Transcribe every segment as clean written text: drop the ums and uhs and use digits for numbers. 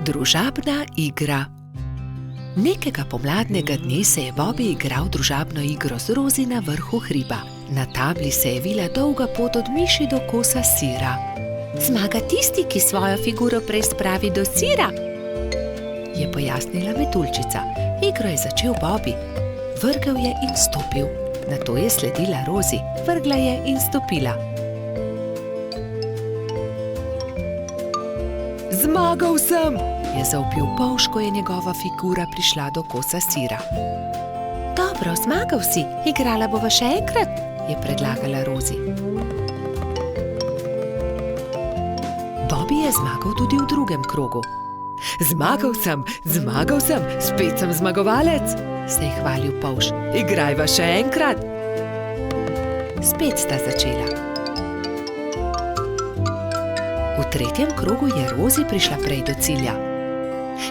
Družabna igra. Nekega pomladnega dne se je Bobby igral družabno igro z Rozi na vrhu hriba. Na tabli se je vila dolga pot od miši do kosa sira. Zmaga tisti, ki svojo figuro prej spravi do sira, je pojasnila metuljčica. Igro je začel Bobby. Vrgel je in stopil. Nato je sledila Rozi. Vrgla je in stopila. Zmagal sem, je zavpil polž, ko je njegova figura prišla do kosa sira. Dobro, zmagal si, igrala bova še enkrat, je predlagala Rozi. Bobby je zmagal tudi v drugem krogu. Zmagal sem, spet sem zmagovalec, se je hvalil polž. Igrajva še enkrat. Spet sta začela. V tretjem krogu je Rozi prišla prej do cilja.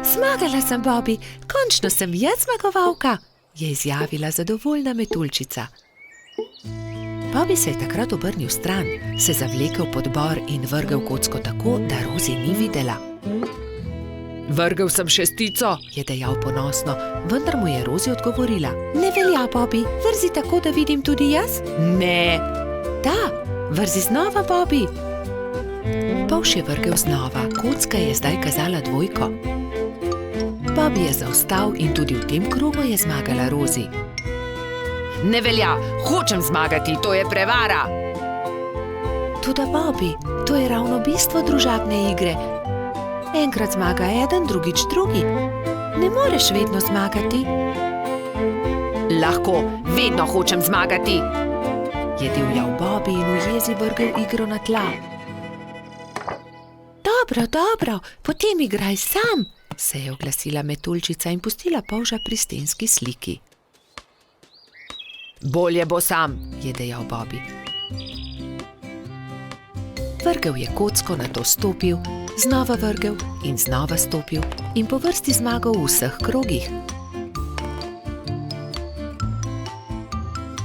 Zmagala sem, Bobby, končno sem jaz zmagovalka, je izjavila zadovoljna metuljčica. Bobby se je takrat obrnil stran, se zavlekel pod bor in vrgel kocko tako, da Rozi ni videla. Vrgel sem šestico, je dejal ponosno, vendar mu je Rozi odgovorila. Ne velja, Bobby, vrzi tako, da vidim tudi jaz? Ne. Da, vrzi znova, Bobby. Polž je vrgel znova, kocka je zdaj kazala dvojko. Bobby je zaostal in tudi v tem krogu je zmagala Rozi. Ne velja, hočem zmagati, to je prevara. Toda Bobby, to je ravno bistvo družabne igre. Enkrat zmaga eden, drugič drugi. Ne moreš vedno zmagati. Lahko, vedno hočem zmagati, je divjal Bobby in v jezi vrgel igro na tla. Dobro, potem igraj sam, se je oglasila metuljčica in pustila polža pri stenski sliki. Bolje bo sam, je dejal Bobby. Vrgel je kocko, nato stopil, znova vrgel in znova stopil in po vrsti zmagal v vseh krogih.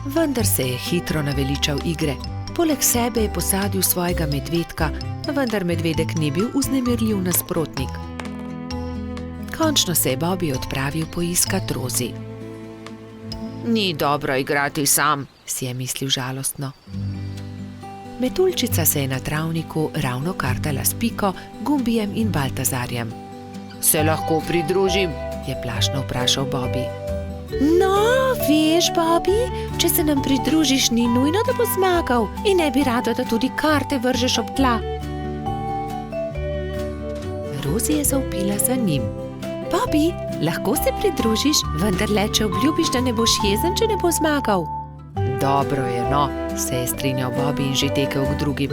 Vendar se je hitro naveličal igre. Poleg sebe je posadil svojega medvedka, vendar medvedek ni bil vznemirljiv nasprotnik. Končno se je Bobby odpravil poiskat Rozi. Ni dobro igrati sam, si je mislil žalostno. Metuljčica se je na travniku ravno kartala s Piko, Gumbijem in Baltazarjem. Se lahko pridružim, je plašno vprašal Bobby. No, veš, Bobby, če se nam pridružiš, ni nujno, da bo zmagal in ne bi rada, da tudi karte vržeš ob tla. Rozi je zavpila za njim. Bobby, lahko se pridružiš, vendar le, če obljubiš, da ne boš jezen, če ne bo zmagal. Dobro je, no, se je strinjal Bobby in že tekel k drugim.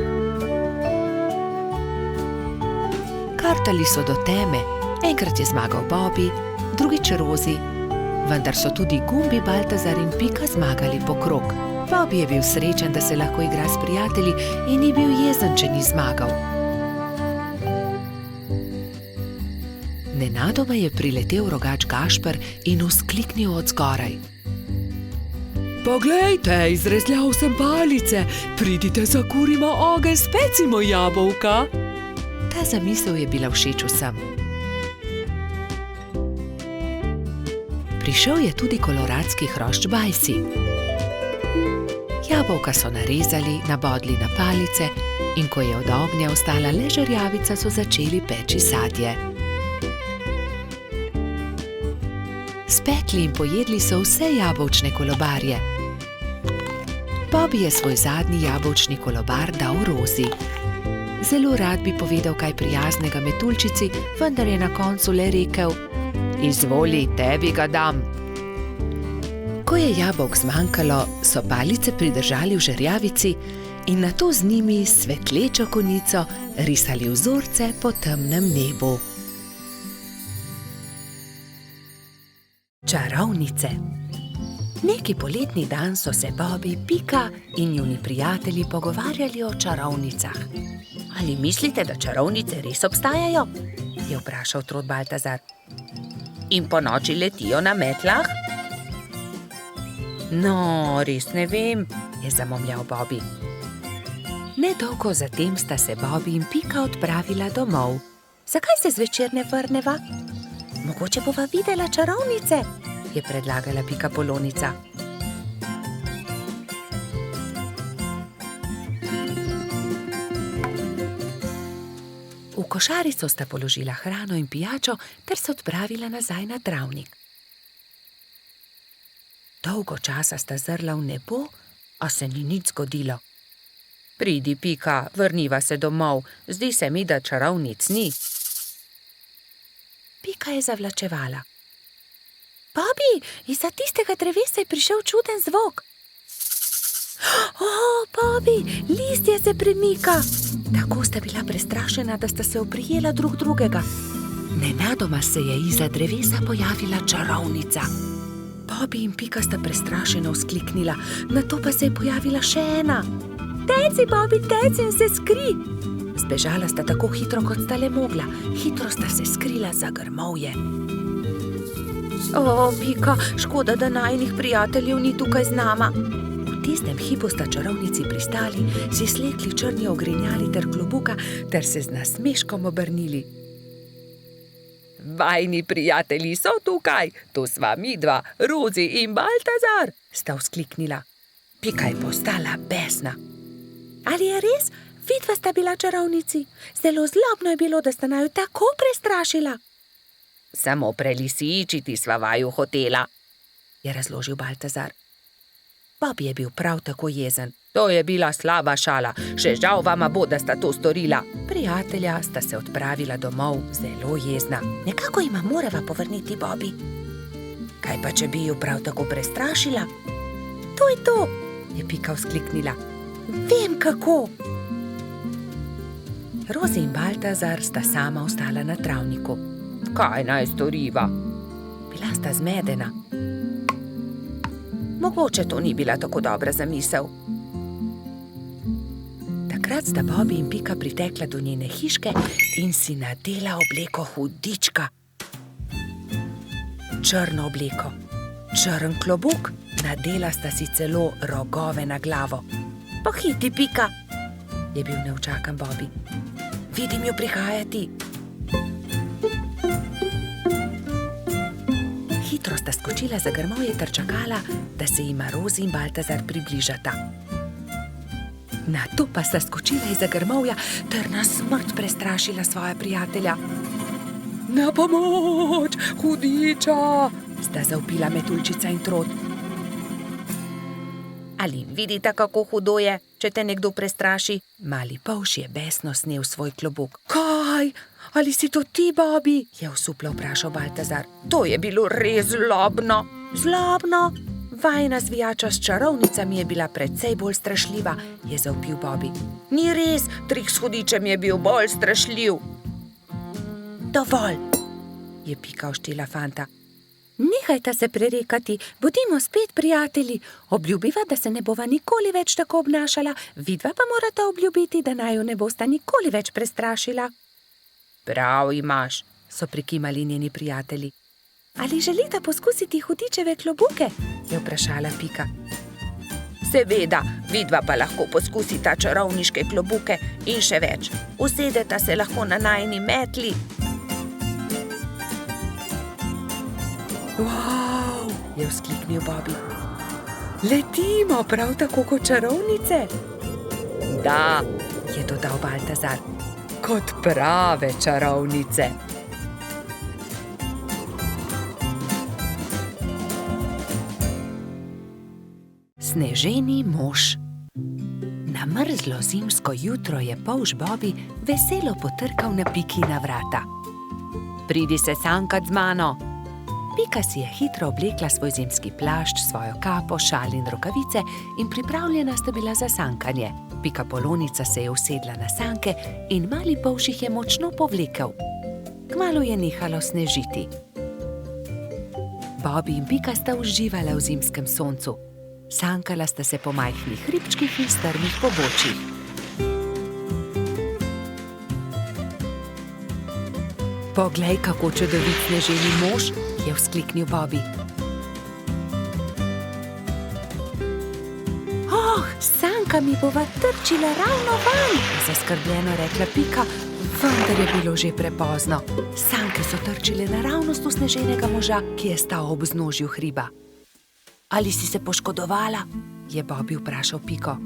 Kartali so do teme. Enkrat je zmagal Bobby, drugič Rozi, vendar so tudi Gumbi, Baltazar in Pika zmagali po krog. Bobby je bil srečen, da se lahko igra s prijatelji in ni bil jezen, če ni zmagal. Nenadoma je priletel rogač Gašper in vzkliknil od zgoraj. Poglejte, izrezljal sem palice, pridite, zakurimo ogenj, specimo jabolka. Ta zamisel je bila všeč vsem. Prišel je tudi koloradski hrošč Bajsi. Jabolka so narezali, nabodli na palice in ko je od ognja ostala le žerjavica, so začeli peči sadje. Spekli in pojedli so vse jabolčne kolobarje. Bobby je svoj zadnji jabolčni kolobar dal Rozi. Zelo rad bi povedal kaj prijaznega metuljčici, vendar je na koncu le rekel: Izvoli, tebi ga dam. Ko je jabolk zmanjkalo, so palice pridržali v žerjavici in nato z njimi svetlečo konico risali vzorce po temnem nebu. Čarovnice. Neki poletni dan so se Bobby, Pika in njuni prijatelji pogovarjali o čarovnicah. Ali mislite, da čarovnice res obstajajo? Je vprašal Trod Baltazar. In po noči letijo na metlah? No, res ne vem, je zamomljal Bobby. Nedolgo zatem sta se Bobby in Pika odpravila domov. Zakaj se zvečer ne vrneva? Mogoče bova videla čarovnice, je predlagala Pikapolonica. V košarico sta položila hrano in pijačo ter se odpravila nazaj na travnik. Dolgo časa sta zrla v nebo, a se ni nič zgodilo. Pridi, Pika, vrniva se domov, zdi se mi, da čarovnic ni. Pika je zavlačevala. Bobi, izza tistega drevesa je prišel čuden zvok. Bobi, listje se premika. Tako sta bila prestrašena, da sta se oprijela drug drugega. Nenadoma se je izza drevesa pojavila čarovnica. Bobi in Pika sta prestrašeno vzkliknila, nato pa se je pojavila še ena. Teci, Bobi, teci in se skri! Zbežala sta tako hitro, kot sta le mogla. Hitro sta se skrila za grmovje. Pika, škoda, da najinih prijateljev ni tukaj z nama. V tistem hipu sta čarovnici pristali, si slekli črni ogrinjali ter klobuka ter se z nasmeškom obrnili. Vajni prijatelji so tukaj, to sva midva, Rozi in Baltazar, sta vzkliknila. Pika je postala besna. Ali je res? Vidva sta bila čarovnici. Zelo zlobno je bilo, da sta naju tako prestrašila. Samo prelisičiti sva vaju hotela, je razložil Baltazar. Bobi je bil prav tako jezen. To je bila slaba šala, še žal vama bo, da sta to storila. Prijatelja sta se odpravila domov zelo jezna. Nekako jima morava povrniti Bobi. Kaj pa, če bi ju prav tako prestrašila? To je to, je Pika vzkliknila. Vem kako. Rozi in Baltazar sta sama ostala na travniku. Kaj naj storiva? Bila sta zmedena. Mogoče to ni bila tako dobra zamisel. Takrat sta Bobi in Pika pritekla do njene hiške in si nadela obleko hudička. Črno obleko, črn klobuk, nadela sta si celo rogove na glavo. Pohiti, Pika, je bil neučakan Bobi. Vidim jo prihajati. Hitro sta skočila za grmovje ter čakala, da se jima Rozi in Baltazar približata. Nato pa sta skočila izza grmovja ter na smrt prestrašila svoja prijatelja. Na pomoč, hudiča, sta zavpila Metuljčica in Trod. Ali vidite, kako hudo je, če te nekdo prestraši? Mali polž je besno snel svoj klobuk. Kaj? Ali si to ti, Bobi? Je osuplo vprašal Baltazar. To je bilo res zlobno. Zlobno? Vajina zvijača s čarovnicami je bila precej bolj strašljiva, je zavpil Bobi. Ni res, trik s hudičem je bil bolj strašljiv. Dovolj, je Pika oštela fanta. Nehajta se prerekati, bodimo spet prijatelji. Obljubiva, da se ne bova nikoli več tako obnašala, vidva pa morata obljubiti, da naju ne bosta nikoli več prestrašila. Prav imaš, so prikimali njeni prijatelji. Ali želita poskusiti hudičeve klobuke? Je vprašala Pika. Seveda, vidva pa lahko poskusita čarovniške klobuke in še več. Usedeta se lahko na najini metli. Wow, je vzkliknil Bobi. Letimo prav tako kot čarovnice? Da, je dodal Baltazar, kot prave čarovnice. Sneženi mož. Na mrzlo zimsko jutro je polž Bobi veselo potrkal na Pikina vrata. Pridi se sankat z mano. Pika si je hitro oblekla svoj zimski plašč, svojo kapo, šal in rokavice in pripravljena sta bila za sankanje. Pikapolonica se je usedla na sanke in mali polž jih je močno povlekel. Kmalu je nehalo snežiti. Bobi in Pika sta uživala v zimskem soncu. Sankala sta se po majhnih hribčkih in strmih pobočjih. Poglej, kako čudovit sneženi mož, je vzkliknil Bobi. S sankami bova trčila ravno van, je zaskrbljeno rekla Pika. Vendar je bilo že prepozno. Sanke so trčile naravnost v sneženega moža, ki je stal ob vznožju hriba. Ali si se poškodovala? Je Bobby vprašal Piko.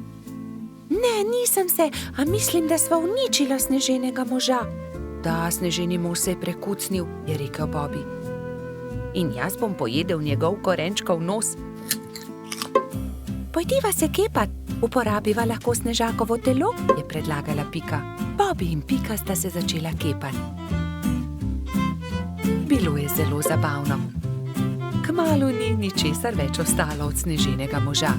Ne, nisem se, a mislim, da sva uničila sneženega moža. Da, sneženi mož se je prekucnil, je rekel Bobby. In jaz bom pojedel njegov korenčkov nos. Pojdiva se kepat, uporabiva lahko snežakovo telo, je predlagala Pika. Bobby in Pika sta se začela kepati. Bilo je zelo zabavno. Kmalu ni ničesar več ostalo od sneženega moža.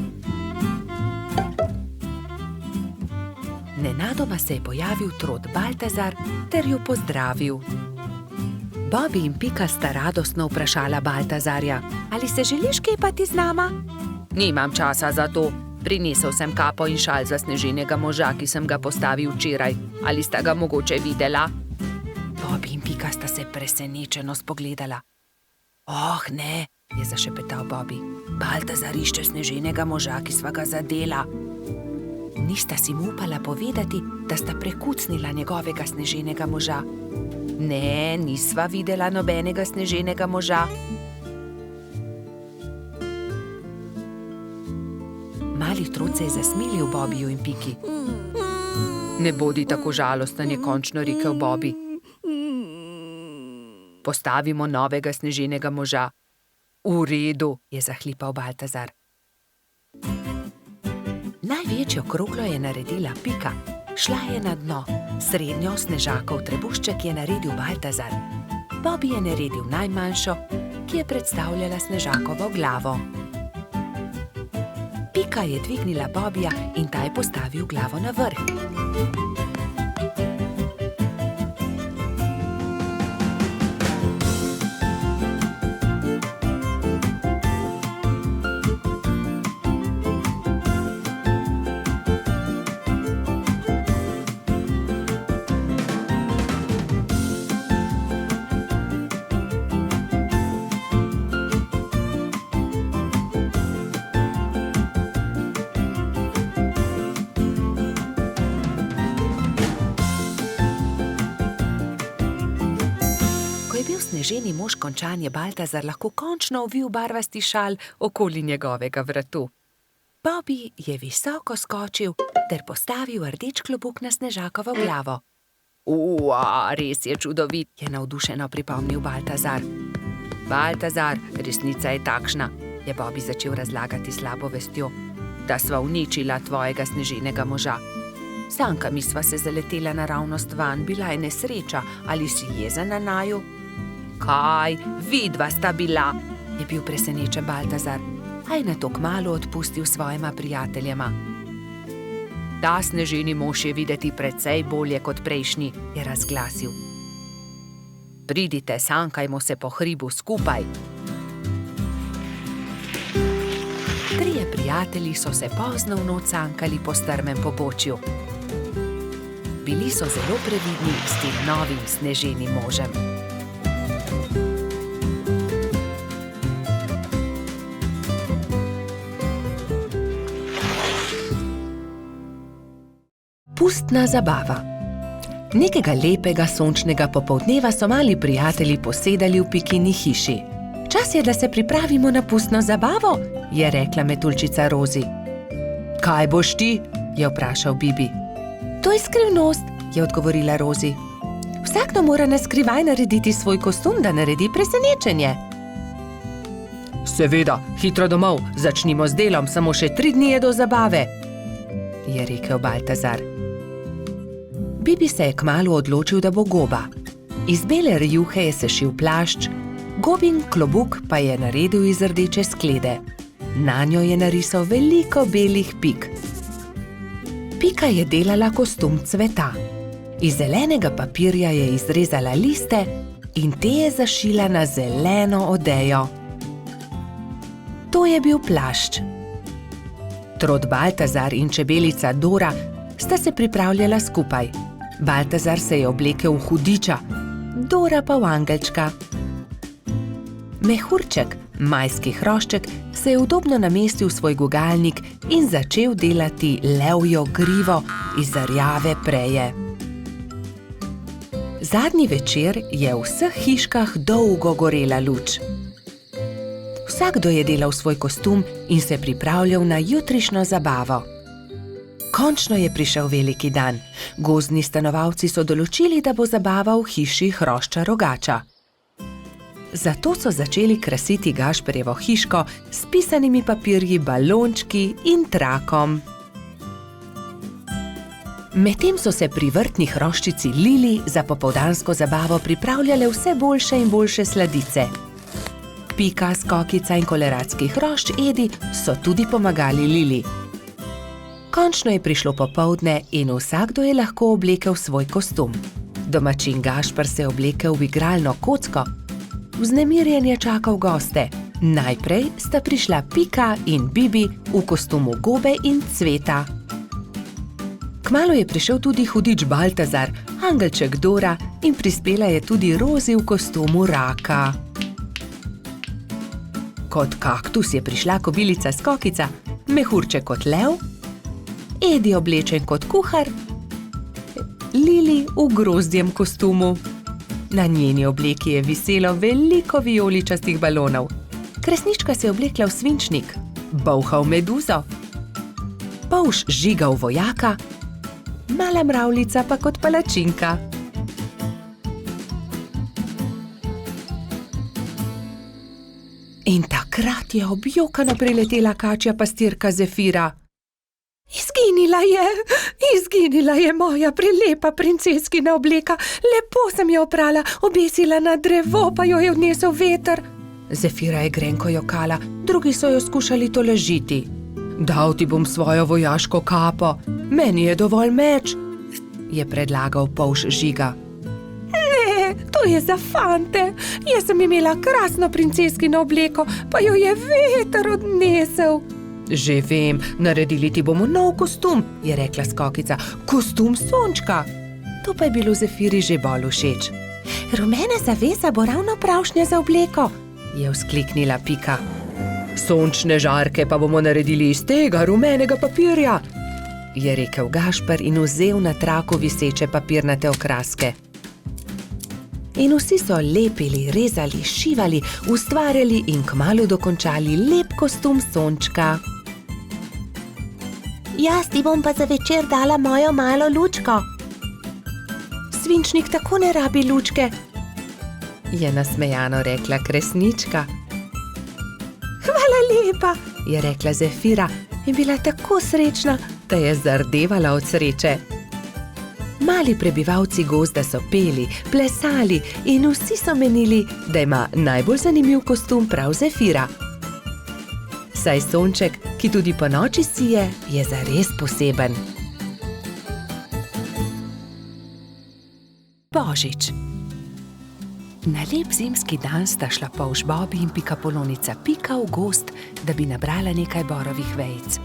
Nenadoma se je pojavil trod Baltazar ter jo pozdravil. Bobby in Pika sta radostno vprašala Baltazarja, ali se želiš kepati z nama? Nimam časa za to. Prinesel sem kapo in šal za sneženega moža, ki sem ga postavil včeraj. Ali sta ga mogoče videla? Bobby in Pika sta se presenečeno spogledala. Oh, ne, je zašepetal Bobby. Baltazar išče sneženega moža, ki sva ga zadela. Nista si mu upala povedati, da sta prekucnila njegovega sneženega moža. Ne, nisva videla nobenega sneženega moža. Mali trod se je zasmilil Bobbyju in Piki. Ne bodi tako žalosten, je končno rekel Bobby. Postavimo novega sneženega moža. V redu, je zahlipal Baltazar. Največjo kroglo je naredila Pika. Šla je na dno. Srednjo snežakov trebušček je naredil Baltazar. Bobby je naredil najmanjšo, ki je predstavljala snežakovo glavo. Pika je dvignila Bobbyja in ta je postavil glavo na vrh. Sneženi mož končan je Baltazar lahko končno ovil barvasti šal okoli njegovega vratu. Bobby je visoko skočil ter postavil rdeč klobuk na snežakovo glavo. Res je čudovit, je navdušeno pripomnil Baltazar. Baltazar, resnica je takšna, je Bobby začel razlagati slabo vestjo, da sva uničila tvojega sneženega moža. Sankami sva se zaletela naravnost van, bila je nesreča, ali si jezen na naju? Kaj, vidva sta bila, je bil presenečen Baltazar, a je nato kmalu odpustil svojima prijateljema. Ta sneženi mož je videti precej bolje kot prejšnji, je razglasil. Pridite, sankajmo se po hribu skupaj. Trije prijatelji so se pozno v noč sankali po strmem pobočju. Bili so zelo previdni s tem novim sneženim možem. Pustna zabava. Nekega lepega sončnega popoldneva so mali prijatelji posedali v Pikini hiši. Čas je, da se pripravimo na pustno zabavo, je rekla metuljčica Rozi. Kaj boš ti? Je vprašal Bibi. To je skrivnost, je odgovorila Rozi. Vsakdo mora na skrivaj narediti svoj kostum, da naredi presenečenje. Seveda, hitro domov, začnimo z delom, samo še 3 dni je do zabave, je rekel Baltazar. Bibi se je kmalu odločil, da bo goba. Iz bele rjuhe je sešil plašč, gobin klobuk pa je naredil iz rdeče sklede. Nanjo je narisal veliko belih pik. Pika je delala kostum cveta. Iz zelenega papirja je izrezala liste in te je zašila na zeleno odejo. To je bil plašč. Trod Baltazar in čebelica Dora sta se pripravljala skupaj. Baltazar se je oblekel v hudiča, Dora pa v angelčka. Mehurček, majski hrošček, se je udobno namestil v svoj gugalnik in začel delati levjo grivo iz rjave preje. Zadnji večer je v vseh hiškah dolgo gorela luč. Vsakdo je delal svoj kostum in se pripravljal na jutrišnjo zabavo. Končno je prišel veliki dan. Gozdni stanovalci so določili, da bo zabava v hiši Hrošča Rogača. Zato so začeli krasiti Gašperjevo hiško s pisanimi papirji, balončki in trakom. Medtem so se pri vrtni hroščici Lili za popoldansko zabavo pripravljale vse boljše in boljše sladice. Pika, Skokica in koleratski hrošč Edi so tudi pomagali Lili. Končno je prišlo popoldne in vsakdo je lahko oblekel svoj kostum. Domačin Gašper se je oblekel v igralno kocko. Vznemirjen je čakal goste. Najprej sta prišla Pika in Bibi v kostumu gobe in cveta. Kmalu je prišel tudi hudič Baltazar, angelček Dora in prispela je tudi Rozi v kostumu raka. Kot kaktus je prišla kobilica Skokica, mehurček kot lev, Edi oblečen kot kuhar, Lili v grozdjem kostumu. Na njeni obleki je viselo veliko vijoličastih balonov. Kresnička se je oblekla v svinčnik, Bolha v meduzo, Polž Žiga v vojaka, Mala mravljica pa kot palačinka. In takrat je objokano priletela kačja pastirka Zefira. Izginila je moja prelepa princeskina obleka. Lepo sem jo oprala, obesila na drevo, pa jo je odnesel veter. Zefira je grenko jokala, drugi so jo skušali tolažiti. Dal ti bom svojo vojaško kapo, meni je dovolj meč, je predlagal Polž Žiga. Ne, to je za fante. Jaz sem imela krasno princeskino obleko, pa jo je veter odnesel. Že vem, naredili ti bomo nov kostum, je rekla Skokica. Kostum sončka. To pa je bilo Zefiri že bolj všeč. Rumena zavesa bo ravno pravšnja za obleko, je vzkliknila Pika. Sončne žarke pa bomo naredili iz tega rumenega papirja, je rekel Gašper in vzel na traku viseče papirnate okraske. In vsi so lepili, rezali, šivali, ustvarjali in kmalu dokončali lep kostum sončka. Jaz ti bom pa za večer dala mojo malo lučko. Svinčnik tako ne rabi lučke, je nasmejano rekla Kresnička. Hvala lepa, je rekla Zefira in bila tako srečna, da je zardevala od sreče. Mali prebivalci gozda so peli, plesali in vsi so menili, da ima najbolj zanimiv kostum prav Zefira. Saj sonček, ki tudi po noči sije, je zares poseben. Božič. Na lep zimski dan sta šla Polž Bobi in Pikapolonica Pika v gozd, da bi nabrala nekaj borovih vejic.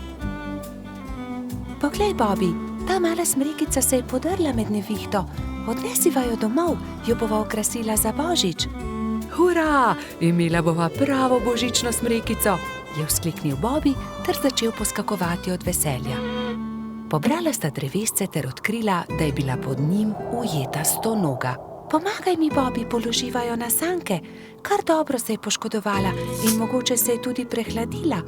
Poglej, Bobi, ta mala smrekica se je podrla med nevihto. Odnesiva jo domov, jo bova okrasila za Božič. Hura, imela bova pravo božično smrekico, je vzkliknil Bobi ter začel poskakovati od veselja. Pobrala sta drevesce ter odkrila, da je bila pod njim ujeta stonoga. Pomagaj mi, Bobi, položiva jo na sanke. Kar dobro se je poškodovala in mogoče se je tudi prehladila.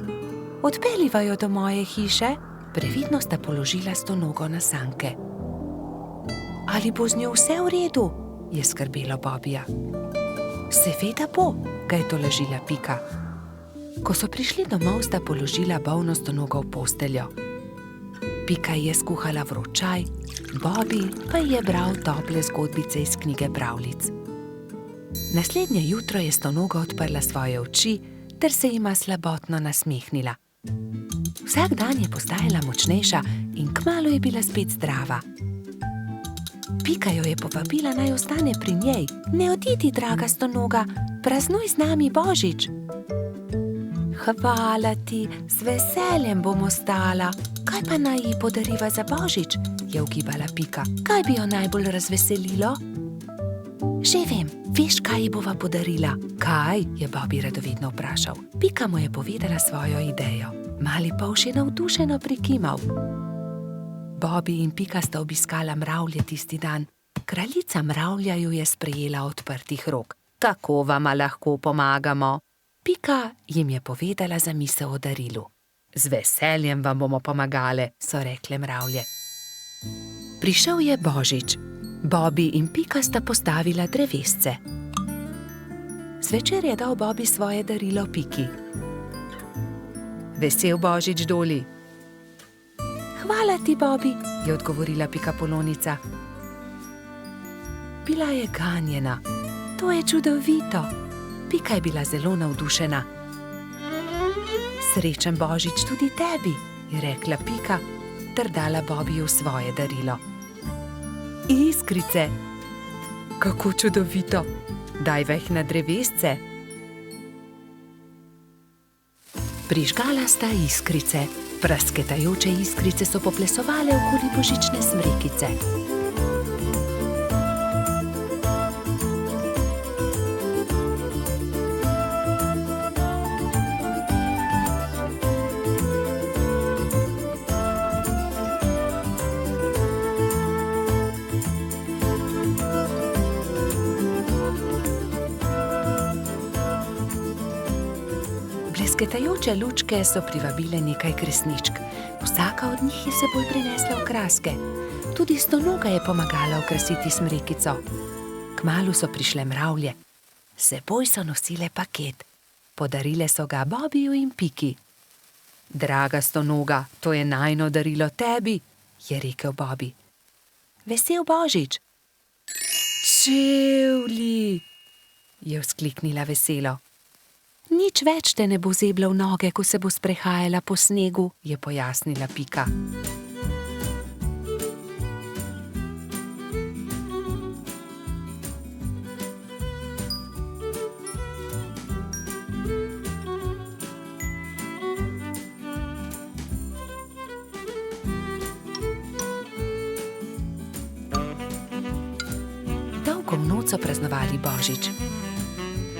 Odpeljiva jo do moje hiše. Previdno sta položila stonogo na sanke. Ali bo z njo vse v redu? Je skrbelo Bobija. Seveda bo, ga je tolažila Pika. Ko so prišli domov, sta položila bolno stonogo v posteljo. Pika je skuhala vročaj, Bobi pa je bral tople zgodbice iz knjige pravljic. Naslednje jutro je stonoga odprla svoje oči ter se jima slabotno nasmehnila. Vsak dan je postajala močnejša in kmalu je bila spet zdrava. Pika jo je povabila, naj ostane pri njej. Ne odidi, draga stonoga, praznuj z nami Božič. Hvala ti, z veseljem bom ostala. Kaj pa naj ji podariva za Božič? Je ugibala Pika. Kaj bi jo najbolj razveselilo? Že vem, veš, kaj ji bova podarila? Kaj? Je Bobi radovedno vprašal. Pika mu je povedala svojo idejo. Mali polž je navdušeno prikimal. Bobi in Pika sta obiskala mravlje tisti dan. Kraljica mravlja ju je sprejela odprtih rok. Kako vama lahko pomagamo? Pika jim je povedala zamisel o darilu. Z veseljem vam bomo pomagale, so rekle mravlje. Prišel je Božič. Bobby in Pika sta postavila drevesce. Zvečer je dal Bobby svoje darilo Piki. Vesel Božič, Doli. Hvala ti, Bobby, je odgovorila Pikapolonica. Bila je ganjena. To je čudovito. Pika je bila zelo navdušena. Srečen Božič tudi tebi, je rekla Pika, ter dala Bobbyju svoje darilo. Iskrice. Kako čudovito. Dajva jih na drevesce. Prižgala sta iskrice. Prasketajoče iskrice so poplesovale okoli božične smrekice. Blesketajoče lučke so privabile nekaj kresničk. Vsaka od njih je s seboj prinesla okraske. Tudi Stonoga je pomagala okrasiti smrekico. Kmalu so prišle mravlje. S seboj so nosile paket. Podarile so ga Bobbyju in Piki. Draga Stonoga, to je najino darilo tebi, je rekel Bobby. Vesel Božič. Čevlji, je vzkliknila veselo. Nič več te ne bo zebla v noge, ko se bo sprehajala po snegu, je pojasnila Pika. Dolgo v noč so praznovali Božič.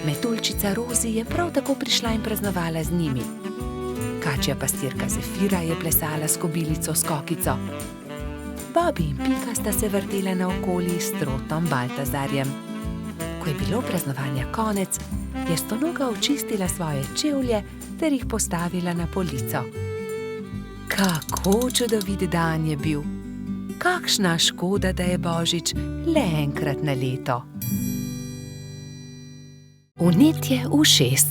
Metuljčica Rozi je prav tako prišla in praznovala z njimi. Kačja pastirka Zefira je plesala s kobilico Skokico. Bobby in Pika sta se vrtela naokoli s Trotom Baltazarjem. Ko je bilo praznovanja konec, je Stonoga očistila svoje čevlje ter jih postavila na polico. Kako čudovit dan je bil! Kakšna škoda, da je Božič le enkrat na leto. Vnetje ušes.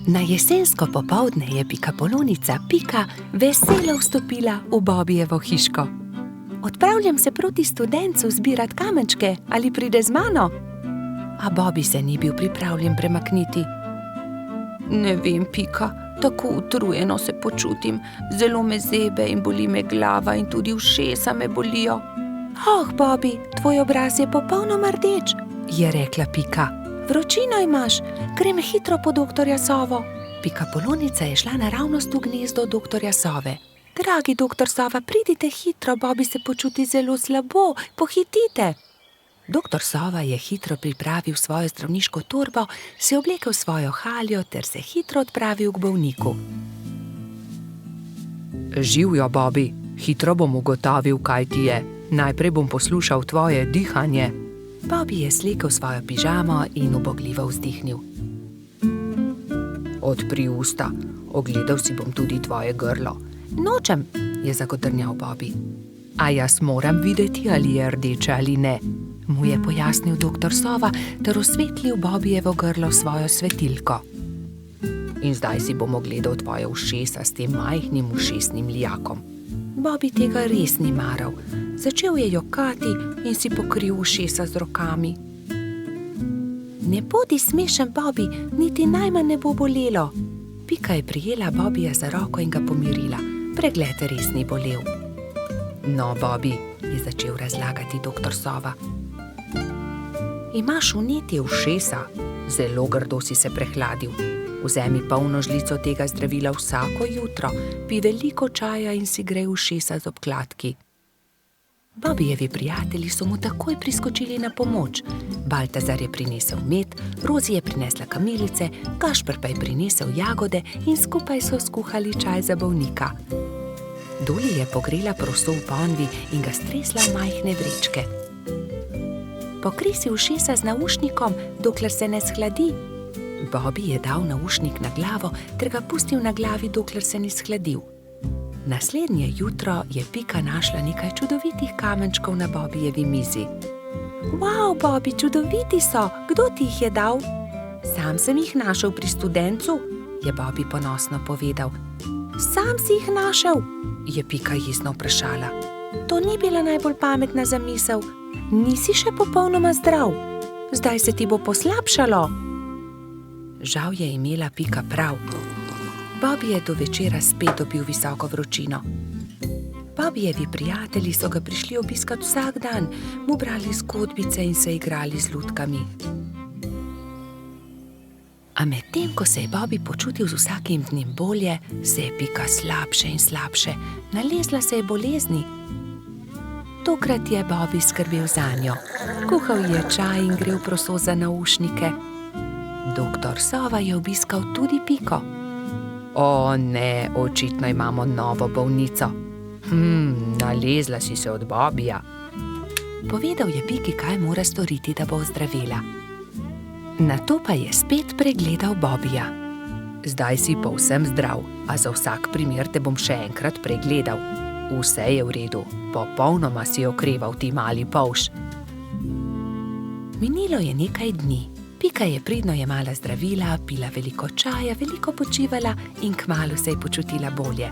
Na jesensko popoldne je Pikapolonica Pika veselo vstopila v Bobbyjevo hiško. Odpravljam se proti studencu zbirat kamenčke, ali pride z mano? A Bobby se ni bil pripravljen premakniti. Ne vem, Pika, tako utrujeno se počutim. Zelo me zebe in boli me glava in tudi ušesa me bolijo. Oh, Bobby, tvoj obraz je popolnoma rdeč, je rekla Pika. Vročino imaš, grem hitro po doktorja Sovo. Pikapolonica je šla naravnost v gnezdo doktorja Sove. Dragi doktor Sova, pridite hitro, Bobby se počuti zelo slabo, pohitite. Doktor Sova je hitro pripravil svojo zdravniško torbo, si oblekel svojo haljo ter se hitro odpravil k bolniku. Živjo, Bobby, hitro bom ugotovil, kaj ti je. Najprej bom poslušal tvoje dihanje. Bobby je slekel svojo pižamo in ubogljivo vzdihnil. Odpri usta, ogledal si bom tudi tvoje grlo. Nočem, je zagodrnjal Bobby. A jaz moram videti, ali je rdeče ali ne, mu je pojasnil doktor Sova ter osvetlil Bobbyjevo grlo svojo svetilko. In zdaj si bom ogledal tvoje ušesa s tem majhnim ušesnim lijakom. Bobby tega res ni maral. Začel je jokati in si pokril ušesa z rokami. Ne bodi smešen, Bobby, niti najmanj ne bo bolelo. Pika je prijela Bobbyja za roko in ga pomirila. Pregled res ni bolel. No, Bobby, je začel razlagati doktor Sova. Imaš vnetje ušesa, zelo grdo si se prehladil. Vzemi polno žlico tega zdravila vsako jutro, pi veliko čaja in si grej ušesa z obkladki. Bobbyjevi prijatelji so mu takoj priskočili na pomoč. Baltazar je prinesel med, Rozi je prinesla kamilice, Gašper pa je prinesel jagode in skupaj so skuhali čaj za bolnika. Doli je pogrela proso v ponvi in ga stresla v majhne vrečke. Pokrij si ušesa z naušnikom, dokler se ne shladi. Bobby je dal naušnik na glavo ter ga pustil na glavi, dokler se ni shladil. Naslednje jutro je Pika našla nekaj čudovitih kamenčkov na Bobbyjevi mizi. Wow, Bobby, čudoviti so! Kdo ti jih je dal? Sam sem jih našel pri studencu, je Bobby ponosno povedal. Sam si jih našel? Je Pika jezno vprašala. To ni bila najbolj pametna zamisel. Nisi še popolnoma zdrav. Zdaj se ti bo poslabšalo. Žal je imela Pika prav. Bobby je do večera spet dobil visoko vročino. Bobbyjevi prijatelji so ga prišli obiskat vsak dan, mu brali zgodbice in se igrali z lutkami. A medtem, ko se je Bobby počutil z vsakim dnem bolje, se je Pika slabše in slabše, nalezla se je bolezni. Tokrat je Bobby skrbel zanjo. Kuhal je čaj in grel proso za naušnike. Doktor Sova je obiskal tudi Piko. O ne, očitno imamo novo bolnico. Nalezla si se od Bobbyja. Povedal je Piki, kaj mora storiti, da bo ozdravela. Nato pa je spet pregledal Bobbyja. Zdaj si povsem zdrav, a za vsak primer te bom še enkrat pregledal. Vse je v redu, popolnoma si okreval, ti mali polž. Minilo je nekaj dni. Pika je pridno jemala zdravila, pila veliko čaja, veliko počivala in kmalu se je počutila bolje.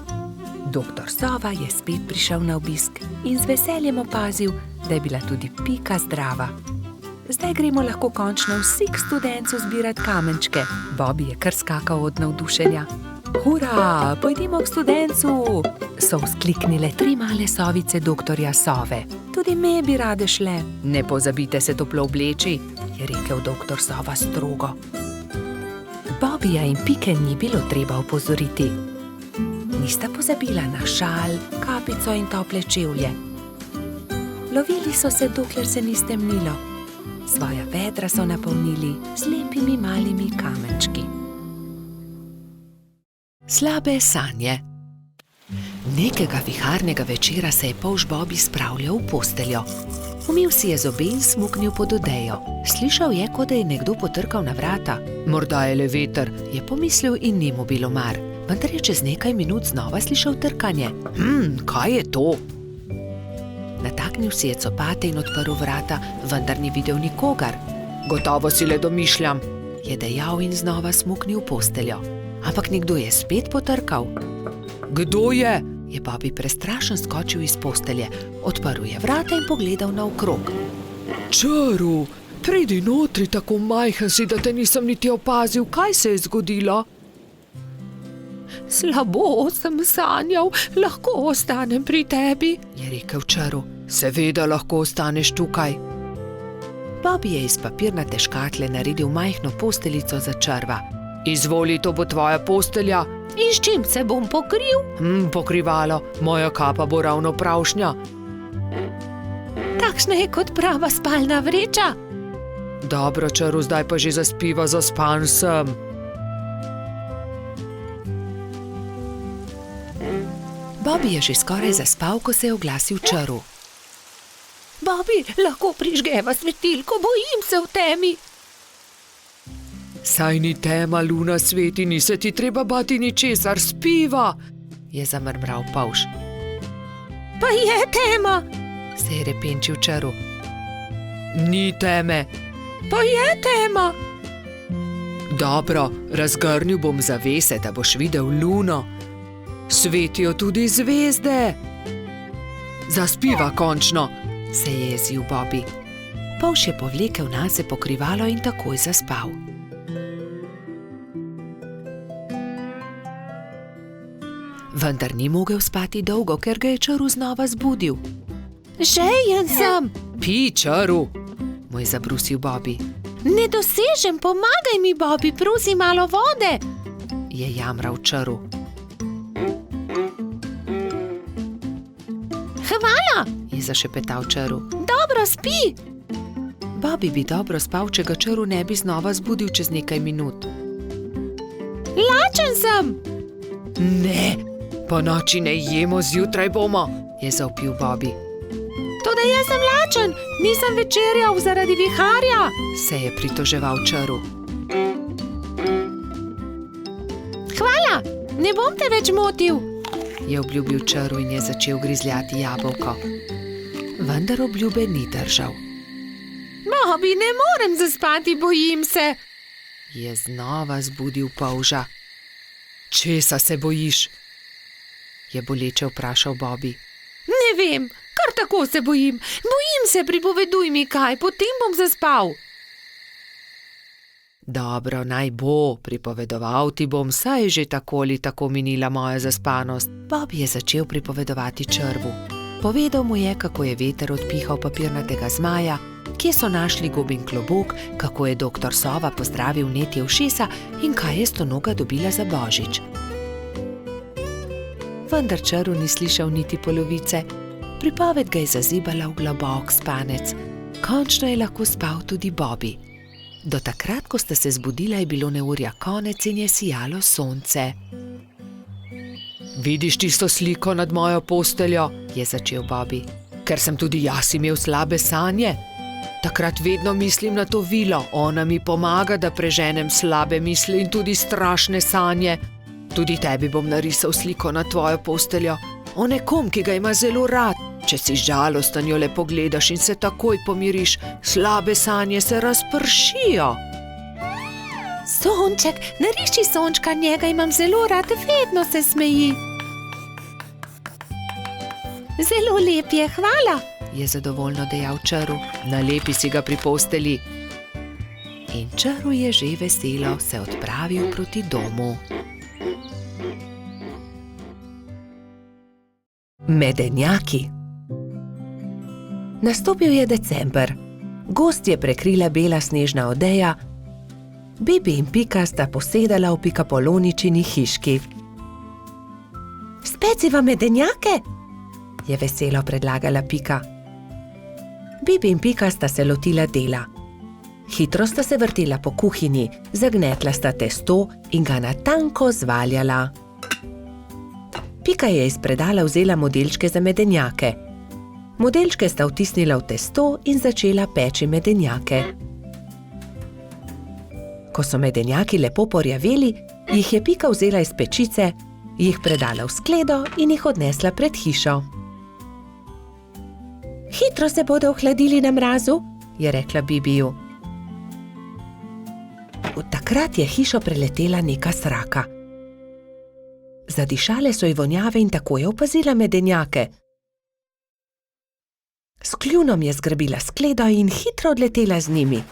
Doktor Sova je spet prišel na obisk in z veseljem opazil, da je bila tudi Pika zdrava. Zdaj gremo lahko končno vsi k studencu zbirat kamenčke. Bobby je kar skakal od navdušenja. Hura, pojdimo k studencu! So vzkliknile 3 male sovice doktorja Sove. Tudi me bi rade šle. Ne pozabite se toplo obleči, je rekel doktor Sova strogo. Bobbyja in Pike ni bilo treba opozoriti. Nista pozabila na šal, kapico in tople čevlje. Lovili so se, dokler se ni stemnilo. Svoja vedra so napolnili z lepimi malimi kamenčki. Slabe sanje. Nekega viharnega večera se je polž Bobby spravljal v posteljo. Umil si je zobe in smuknil pod odejo. Slišal je, kot da je nekdo potrkal na vrata. Morda je le veter, je pomislil in ni mu bilo mar. Vendar je čez nekaj minut znova slišal trkanje. Kaj je to? Nataknil si je copate in odprl vrata, vendar ni videl nikogar. Gotovo si le domišljam, je dejal in znova smuknil v posteljo. Ampak nekdo je spet potrkal. Kdo je? Je Bobby prestrašen skočil iz postelje, odprl je vrata in pogledal naokrog. Čaru, pridi notri, tako majhen si, da te nisem niti opazil, kaj se je zgodilo? Slabo sem sanjal, lahko ostanem pri tebi, je rekel Čaru. Seveda lahko ostaneš tukaj. Bobby je iz papirnate škatle naredil majhno posteljico za Čarva. Izvoli, to bo tvoja postelja. In s čim se bom pokril? Pokrivalo, moja kapa bo ravno pravšnja. Takšna je kot prava spalna vreča. Dobro, Čaru, zdaj pa že zaspiva, zaspan sem. Bobby je že skoraj zaspal, ko se je oglasil Čaru. Bobby, lahko prižgeva svetilko, bojim se v temi. Saj ni tema, luna sveti, ni se ti treba bati ničesar, spiva, je zamrmral polž. Pa je tema, se je repenčil Čaru. Ni teme. Pa je tema. Dobro, razgrnil bom zavese, da boš videl luno. Svetijo tudi zvezde. Zaspiva končno, se je jezil Bobby. Polž je povlekel nase pokrivalo in takoj zaspal. Vendar ni mogel spati dolgo, ker ga je Čaru znova zbudil. Žejen sem! Pij, Čaru, mu je zabrusil Bobby. Ne dosežem, pomagaj mi, Bobby, prosim malo vode, je jamral Čaru. Hvala, je zašepetal Čaru. Dobro, spi! Bobby bi dobro spal, če ga Čaru ne bi znova zbudil čez nekaj minut. Lačen sem! Ne, po noči ne jemo, zjutraj bomo, je zavpil Bobby. To Toda jaz sem lačen, nisem večerjal zaradi viharja, se je pritoževal črv. Hvala, ne bom te več motil, je obljubil črv in je začel grizljati jabolko. Vendar obljube ni držal. Bobby, ne morem zaspati, bojim se, je znova zbudil polža. Česa se bojiš? Je boleče vprašal Bobby. Ne vem, kar tako se bojim. Bojim se, pripoveduj mi kaj, potem bom zaspal. Dobro, naj bo, pripovedoval ti bom, saj je že tako ali tako minila moja zaspanost. Bobby je začel pripovedovati črvu. Povedal mu je, kako je veter odpihal papirnatega zmaja, kje so našli gobin klobuk, kako je doktor Sova pozdravil netje ušesa in kaj je stonoga dobila za božič. Vendar črv ni slišal niti polovice. Pripoved ga je zazibala v globok spanec. Končno je lahko spal tudi Bobby. Do takrat, ko sta se zbudila, je bilo neurja konec in je sijalo sonce. Vidiš tisto sliko nad mojo posteljo, je začel Bobby. Ker sem tudi jaz imel slabe sanje. Takrat vedno mislim na to vilo, ona mi pomaga, da preženem slabe misli in tudi strašne sanje. Tudi tebi bom narisal sliko na tvojo posteljo, o nekom, ki ga ima zelo rad. Če si žalosten, jo le pogledaš in se takoj pomiriš, slabe sanje se razpršijo. Sonček, nariši sončka, njega imam zelo rad, vedno se smeji. Zelo lep je, hvala, je zadovoljno dejal črv. Nalepi si ga pri posteli. In črv je že veselo se odpravil proti domu. Medenjaki. Nastopil je december. Gozd je prekrila bela snežna odeja. Bibi in Pika sta posedala v Pikapoloničini hiški. Speciva medenjake? Je veselo predlagala Pika. Bibi in Pika sta se lotila dela. Hitro sta se vrtela po kuhinji, zagnetla sta testo in ga na tanko zvaljala. Pika je iz predala vzela modelčke za medenjake. Modelčke sta vtisnila v testo in začela peči medenjake. Ko so medenjaki lepo porjaveli, jih je Pika vzela iz pečice, jih predala v skledo in jih odnesla pred hišo. Hitro se bodo ohladili na mrazu, je rekla Bibiju. Takrat je hišo preletela neka sraka. Zadišale so ji vonjave in tako je opazila medenjake. S kljunom je zgrabila skledo in hitro odletela z njimi.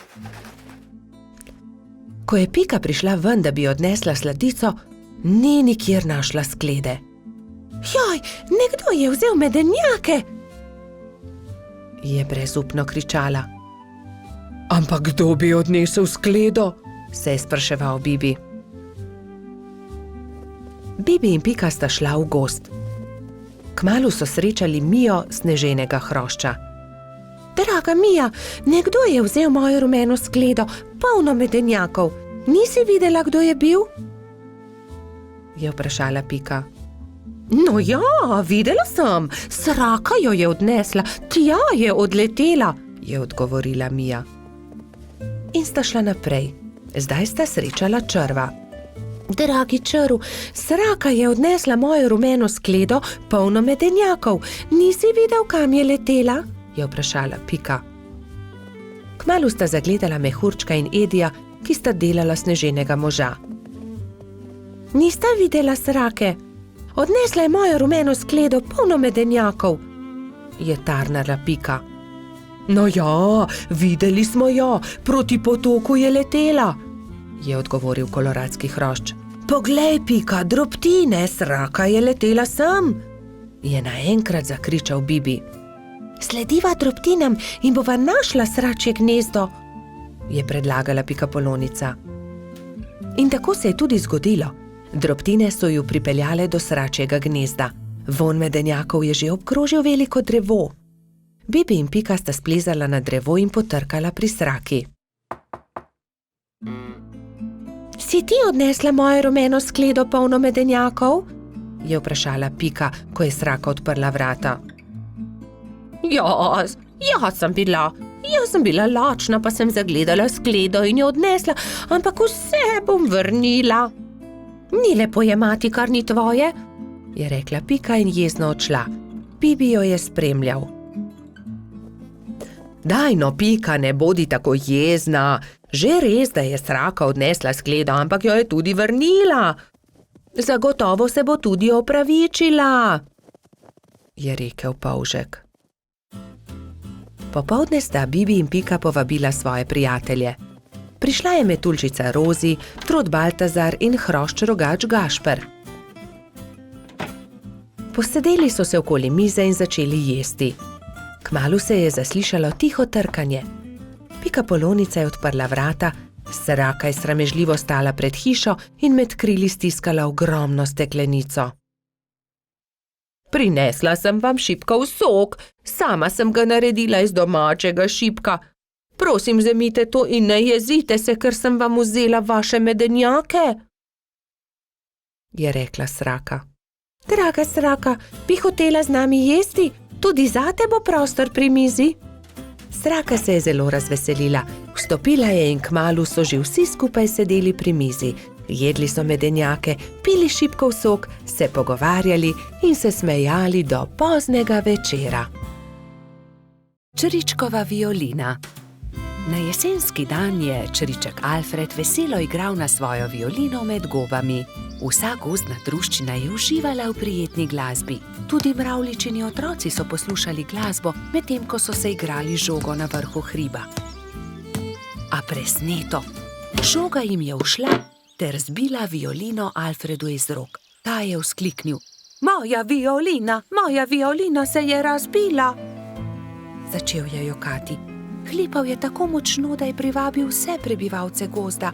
Ko je Pika prišla ven, da bi odnesla sladico, ni nikjer našla sklede. Joj, nekdo je vzel medenjake! Je brezupno kričala. Ampak kdo bi odnesel skledo? Se je spraševal Bibi. Bibi in Pika sta šla v gozd. Kmalu so srečali Mijo sneženega hrošča. Draga Mija, nekdo je vzel mojo rumeno skledo, polno medenjakov. Nisi videla, kdo je bil? Je vprašala Pika. No ja, videla sem, sraka jo je odnesla, tja je odletela, je odgovorila Mija. In sta šla naprej. Zdaj sta srečala črva. Dragi črv, sraka je odnesla mojo rumeno skledo, polno medenjakov. Nisi videl, kam je letela? Je vprašala Pika. Kmalu sta zagledala Mehurčka in Edija, ki sta delala sneženega moža. Nista videla srake? Odnesla je mojo rumeno skledo, polno medenjakov, je tarnala Pika. No ja, videli smo jo, proti potoku je letela, je odgovoril koloradski hrošč. Poglej, Pika, drobtine, sraka je letela sem, je naenkrat zakričal Bibi. Slediva drobtinam in bova našla sračje gnezdo, je predlagala Pikapolonica. In tako se je tudi zgodilo. Drobtine so ju pripeljale do sračjega gnezda. Vonj medenjakov je že obkrožil veliko drevo. Bibi in Pika sta splezala na drevo in potrkala pri sraki. Si ti odnesla mojo rumeno skledo, polno medenjakov? Je vprašala Pika, ko je sraka odprla vrata. Jaz, Jaz sem bila lačna, pa sem zagledala skledo in jo odnesla, ampak vse bom vrnila. Ni lepo jemati, kar ni tvoje, je rekla Pika in jezno odšla. Bibi jo je spremljal. Daj no, Pika, ne bodi tako jezna. Že res, da je Sraka odnesla skledo, ampak jo je tudi vrnila. Zagotovo se bo tudi opravičila, je rekel polžek. Popoldne sta Bibi in Pika povabila svoje prijatelje. Prišla je metuljčica Rozi, Trod Baltazar in hrošč rogač Gašper. Posedeli so se okoli mize in začeli jesti. Kmalu se je zaslišalo tiho trkanje. Pika Polonica je odprla vrata, Sraka je sramežljivo stala pred hišo in med krili stiskala ogromno steklenico. Prinesla sem vam šipkov sok, sama sem ga naredila iz domačega šipka. Prosim, vzemite to in ne jezite se, ker sem vam vzela vaše medenjake, je rekla Sraka. Draga Sraka, bi hotela z nami jesti? Tudi zate bo prostor pri mizi. Sraka se je zelo razveselila, vstopila je in kmalu so že vsi skupaj sedeli pri mizi. Jedli so medenjake, pili šipkov sok, se pogovarjali in se smejali do poznega večera. Čričkova violina. Na jesenski dan je čriček Alfred veselo igral na svojo violino med gobami. Vsa gozdna druščina je uživala v prijetni glasbi. Tudi mravljičini otroci so poslušali glasbo, medtem ko so se igrali žogo na vrhu hriba. A presneto, žoga jim je ušla ter zbila violino Alfredu iz rok. Ta je vzkliknil: moja violina se je razbila! Začel je jokati. Hlipal je tako močno, da je privabil vse prebivalce gozda.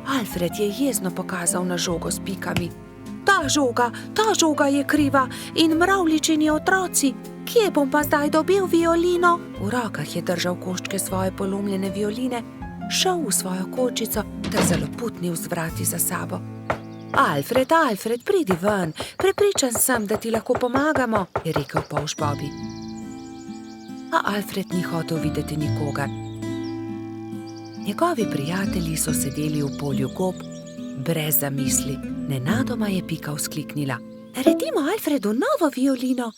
Alfred je jezno pokazal na žogo s pikami. Ta žoga je kriva in mravljičini otroci. Kje bom pa zdaj dobil violino? V rokah je držal koščke svoje polomljene violine, šel v svojo kočico ter zaloputnil z vrati za sabo. Alfred, pridi ven, prepričan sem, da ti lahko pomagamo, je rekel polž Bobby. A Alfred ni hotel videti nikogar. Njegovi prijatelji so sedeli v polju gob, brez zamisli. Nenadoma je Pika vzkliknila: naredimo Alfredu novo violino!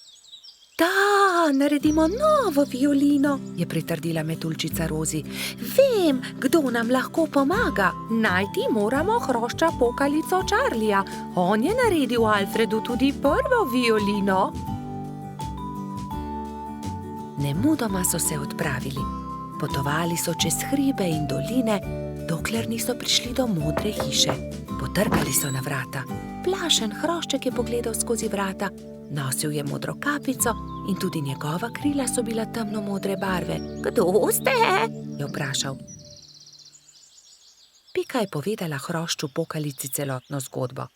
Da, naredimo novo violino, je pritrdila metuljčica Rozi. Vem, kdo nam lahko pomaga. Najti moramo hrošča pokalico Charlija. On je naredil Alfredu tudi prvo violino. Nemudoma so se odpravili. Potovali so čez hribe in doline, dokler niso prišli do modre hiše. Potrkali so na vrata. Plašen hrošček je pogledal skozi vrata. Nosil je modro kapico in tudi njegova krila so bila temno modre barve. Kdo ste? Je vprašal. Pika je povedala hrošču pokalici celotno zgodbo.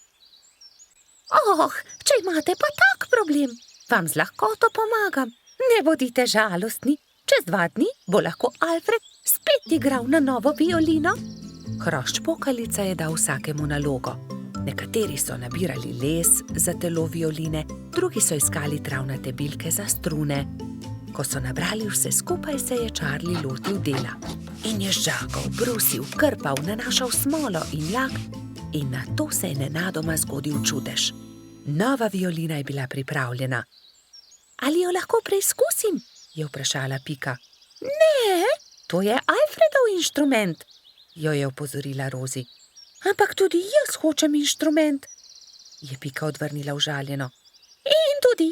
Če imate pa tak problem, vam z lahkoto pomagam. Ne bodite žalostni, čez 2 dni bo lahko Alfred spet igral na novo violino. Hrošč pokalica je dal vsakemu nalogo. Nekateri so nabirali les za telo violine, drugi so iskali travnate bilke za strune. Ko so nabrali vse skupaj, se je Charlie lotil dela. In je žagal, brusil, krpal, nanašal smolo in lak in nato se je nenadoma zgodil čudež. Nova violina je bila pripravljena. Ali jo lahko preizkusim? Je vprašala Pika. Ne, to je Alfredov inštrument, jo je opozorila Rozi. Ampak tudi jaz hočem inštrument, je Pika odvrnila užaljeno. In tudi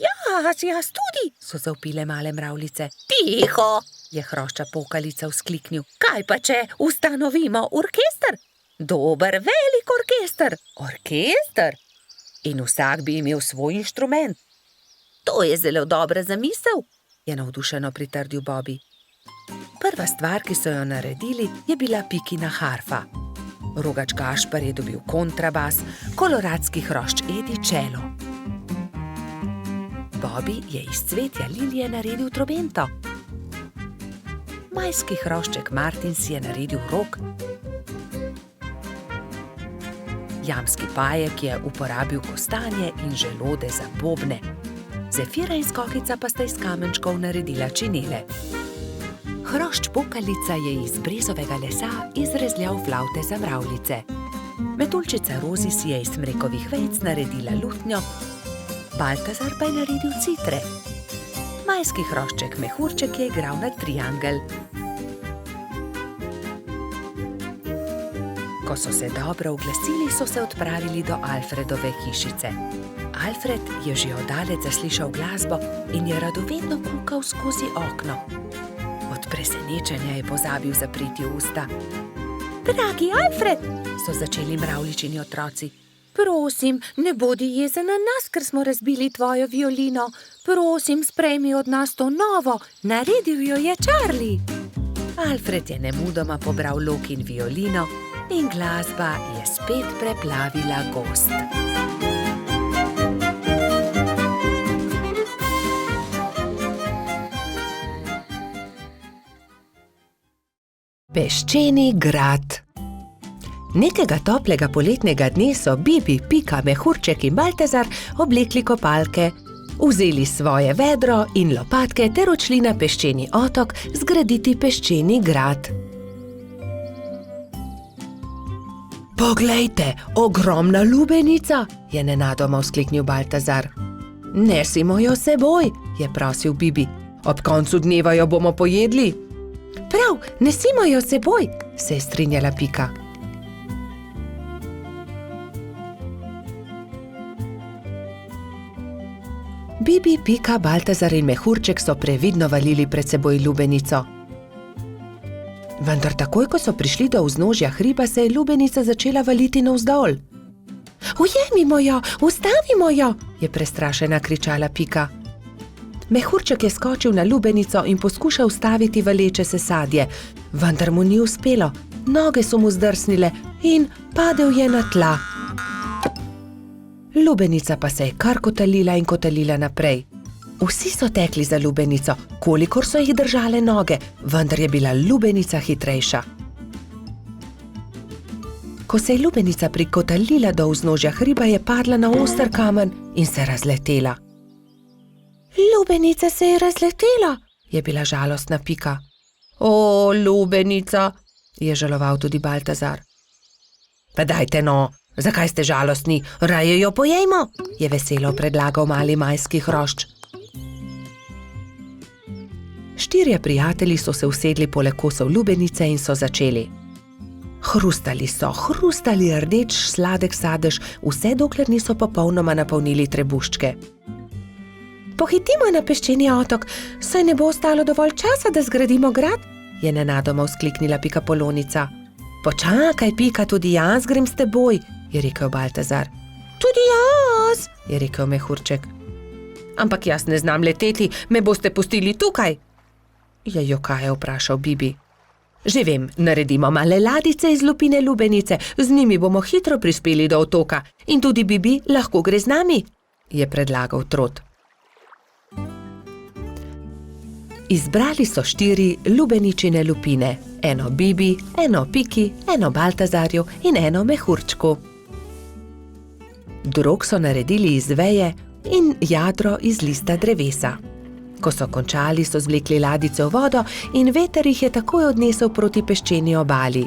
jaz tudi, so zavpile male mravljice. Tiho, je hrošča pokalica vzkliknil. Kaj pa če ustanovimo orkester? Dober, velik orkester. Orkester? In vsak bi imel svoj inštrument. To je zelo dobra zamisel, je navdušeno pritrdil Bobby. Prva stvar, ki so jo naredili, je bila Pikina harfa. Rogač Gašper je dobil kontrabas, koloradski hrošč Edi čelo. Bobby je iz cvetja lilije naredil trobento. Majski hrošček Martin si je naredil rog. Jamski pajek je uporabil kostanje in želode za bobne. Zefira in Skokica pa sta iz kamenčkov naredila činele. Hrošč Pokalica je iz brezovega lesa izrezljal flavte za mravljice. Metuljčica Rozi si je iz smrekovih vejic naredila lutnjo, Baltazar pa je naredil citre. Majski hrošček Mehurček je igral na triangel. Ko so se dobro oglasili, so se odpravili do Alfredove hišice. Alfred je že oddaleč zaslišal glasbo in je radovedno kukal skozi okno. Od presenečenja je pozabil zapreti usta. Dragi Alfred, so začeli mravljičini otroci. Prosim, ne bodi jezen na nas, ker smo razbili tvojo violino. Prosim, sprejmi od nas to novo, naredil jo je Charlie. Alfred je nemudoma pobral lok in violino in glasba je spet preplavila gozd. Peščeni grad. Nekega toplega poletnega dne so Bibi, Pika, Mehurček in Baltazar oblekli kopalke, vzeli svoje vedro in lopatke ter odšli na peščeni otok zgraditi peščeni grad. Poglejte, ogromna lubenica, je nenadoma vzkliknil Baltazar. Nesimo jo seboj, je prosil Bibi. Ob koncu dneva jo bomo pojedli. Prav, nesimo jo seboj, se je strinjala Pika. Bibi, Pika, Baltazar in Mehurček so previdno valili pred seboj lubenico. Vendar takoj, ko so prišli do vznožja hriba, se je lubenica začela valiti navzdol. Ujemimo jo, ustavimo jo, je prestrašena kričala Pika. Mehurček je skočil na lubenico in poskušal ustaviti valeče se sadje, vendar mu ni uspelo. Noge so mu zdrsnile in padel je na tla. Lubenica pa se je kar kotalila in kotalila naprej. Vsi so tekli za lubenico, kolikor so jih držale noge, vendar je bila lubenica hitrejša. Ko se je lubenica prikotalila do vznožja hriba, je padla na oster kamen in se razletela. Lubenica se je razletela, je bila žalostna Pika. O, lubenica, je žaloval tudi Baltazar. Pa dajte no, zakaj ste žalostni, raje jo pojejmo, je veselo predlagal mali majski hrošč. Štirje prijatelji so se usedli poleg kosov lubenice in so začeli. Hrustali rdeč sladek sadež, vse dokler niso popolnoma napolnili trebuščke. Pohitimo na peščeni otok, saj ne bo ostalo dovolj časa, da zgradimo grad, je nenadoma vzkliknila Pikapolonica. Počakaj, Pika, tudi jaz grem s teboj, je rekel Baltazar. Tudi jaz, je rekel Mehurček. Ampak jaz ne znam leteti, me boste pustili tukaj, je jokaje vprašal Bibi. Že vem, naredimo male ladice iz lupine lubenice, z njimi bomo hitro prispeli do otoka in tudi Bibi lahko gre z nami, je predlagal Trot. Izbrali so 4 lubeničine lupine, eno Bibi, eno Piki, eno Baltazarju in eno Mehurčku. Drog so naredili iz veje in jadro iz lista drevesa. Ko so končali, so zvlekli ladice v vodo in veter jih je takoj odnesel proti peščeni obali.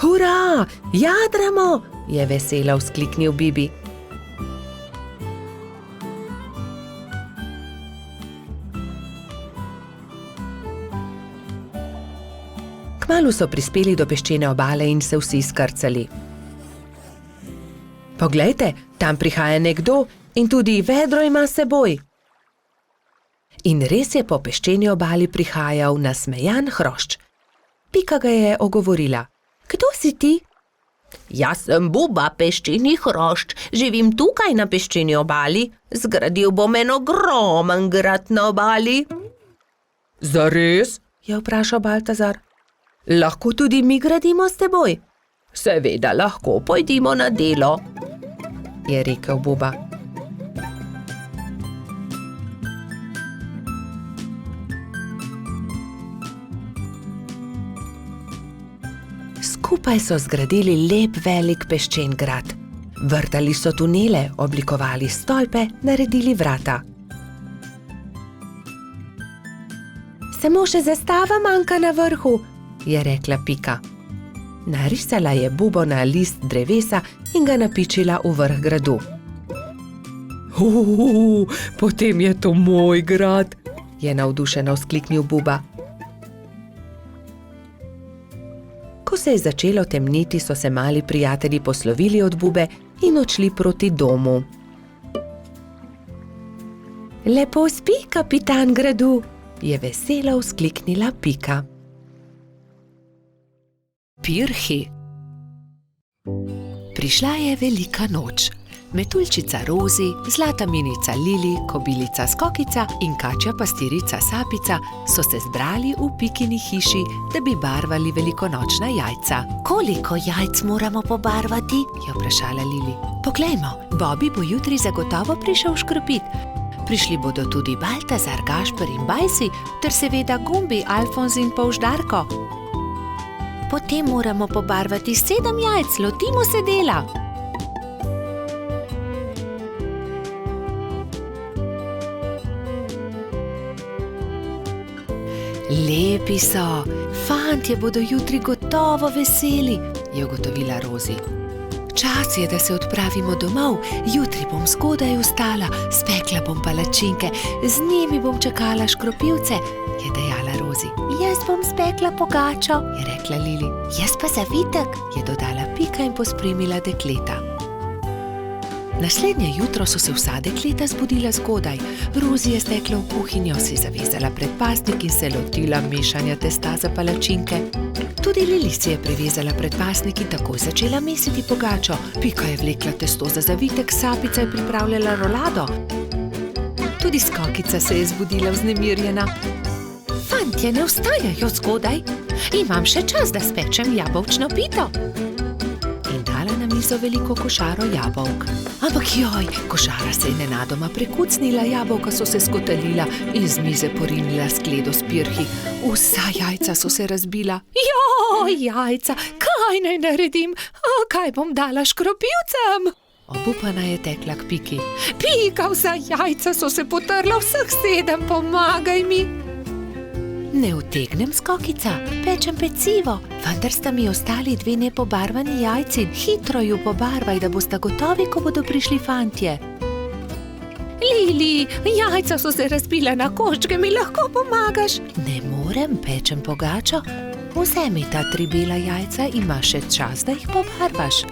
Hurra, jadramo, je veselo vzkliknil Bibi. Kmalu so prispeli do peščene obale in se vsi skrcali. Poglejte, tam prihaja nekdo in tudi vedro ima s seboj. In res je po peščeni obali prihajal nasmejan hrošč. Pika ga je ogovorila. Kdo si ti? Jaz sem Buba, peščeni hrošč, živim tukaj na peščeni obali, zgradil bom en ogromen grad na obali. Zares? Je vprašal Baltazar. Lahko tudi mi gradimo s teboj? Seveda lahko, pojdimo na delo, je rekel Buba. Skupaj so zgradili lep velik peščen grad. Vrtali so tunele, oblikovali stolpe, naredili vrata. Samo še zastava manjka na vrhu, je rekla Pika. Narisala je bubo na list drevesa in ga napičila v vrh gradu. Potem je to moj grad, je navdušeno vzkliknil Buba. Ko se je začelo temniti, so se mali prijatelji poslovili od Bube in odšli proti domu. Lepo spi, kapitan gradu, je veselo vzkliknila Pika. Pirhi. Prišla je velika noč. Metuljčica Rozi, zlata minica Lili, kobilica Skokica in kačja pastirica Sapica so se zbrali v Pikini hiši, da bi barvali velikonočna jajca. Koliko jajc moramo pobarvati? Je vprašala Lili. Poglejmo, Bobby bo jutri zagotovo prišel škropit. Prišli bodo tudi Baltazar, Gašper in Bajsi, ter seveda Gumbi, Alfons in Polždarko. Potem moramo pobarvati 7 jajc, lotimo se dela. Lepi so, fantje bodo jutri gotovo veseli, je ugotovila Rozi. Čas je, da se odpravimo domov, jutri bom zgodaj vstala, spekla bom palačinke, z njimi bom čakala škropivce, je dejala Rozi. Jaz bom spekla pogačo, je rekla Lili. Jaz pa zavitek, je dodala Pika in pospremila dekleta. Naslednje jutro so se vsa dekleta zbudila zgodaj. Rozi je stekla v kuhinjo, si zavezala predpasnik in se lotila mešanja testa za palačinke. Tudi Lili si je privezala predpasnik in takoj začela mesiti pogačo. Pika je vlekla testo za zavitek, Sapica je pripravljala rolado. Tudi Skokica se je zbudila vznemirjena. Fantje ne vstajajo zgodaj, imam še čas, da spečem jabolčno pito. In dala na mizo veliko košaro jabolk. Ampak joj, košara se je nenadoma prekucnila, jabolka so se skotalila in z mize porinila skledo s pirhi. Vsa jajca so se razbila. Joj, jajca, kaj naj naredim? Kaj bom dala škropivcem? Obupana je tekla k Piki. Pika, vsa jajca so se potrla, vseh 7, pomagaj mi. Ne utegnem, Skokica, pečem pecivo, vendar sta mi ostali 2 nepobarvani jajci. Hitro ju pobarvaj, da boste gotovi, ko bodo prišli fantje. Lili, jajca so se razbila na koščke, mi lahko pomagaš? Ne morem, pečem pogačo. Vzemi ta 3 bela jajca, imaš še čas, da jih pobarvaš.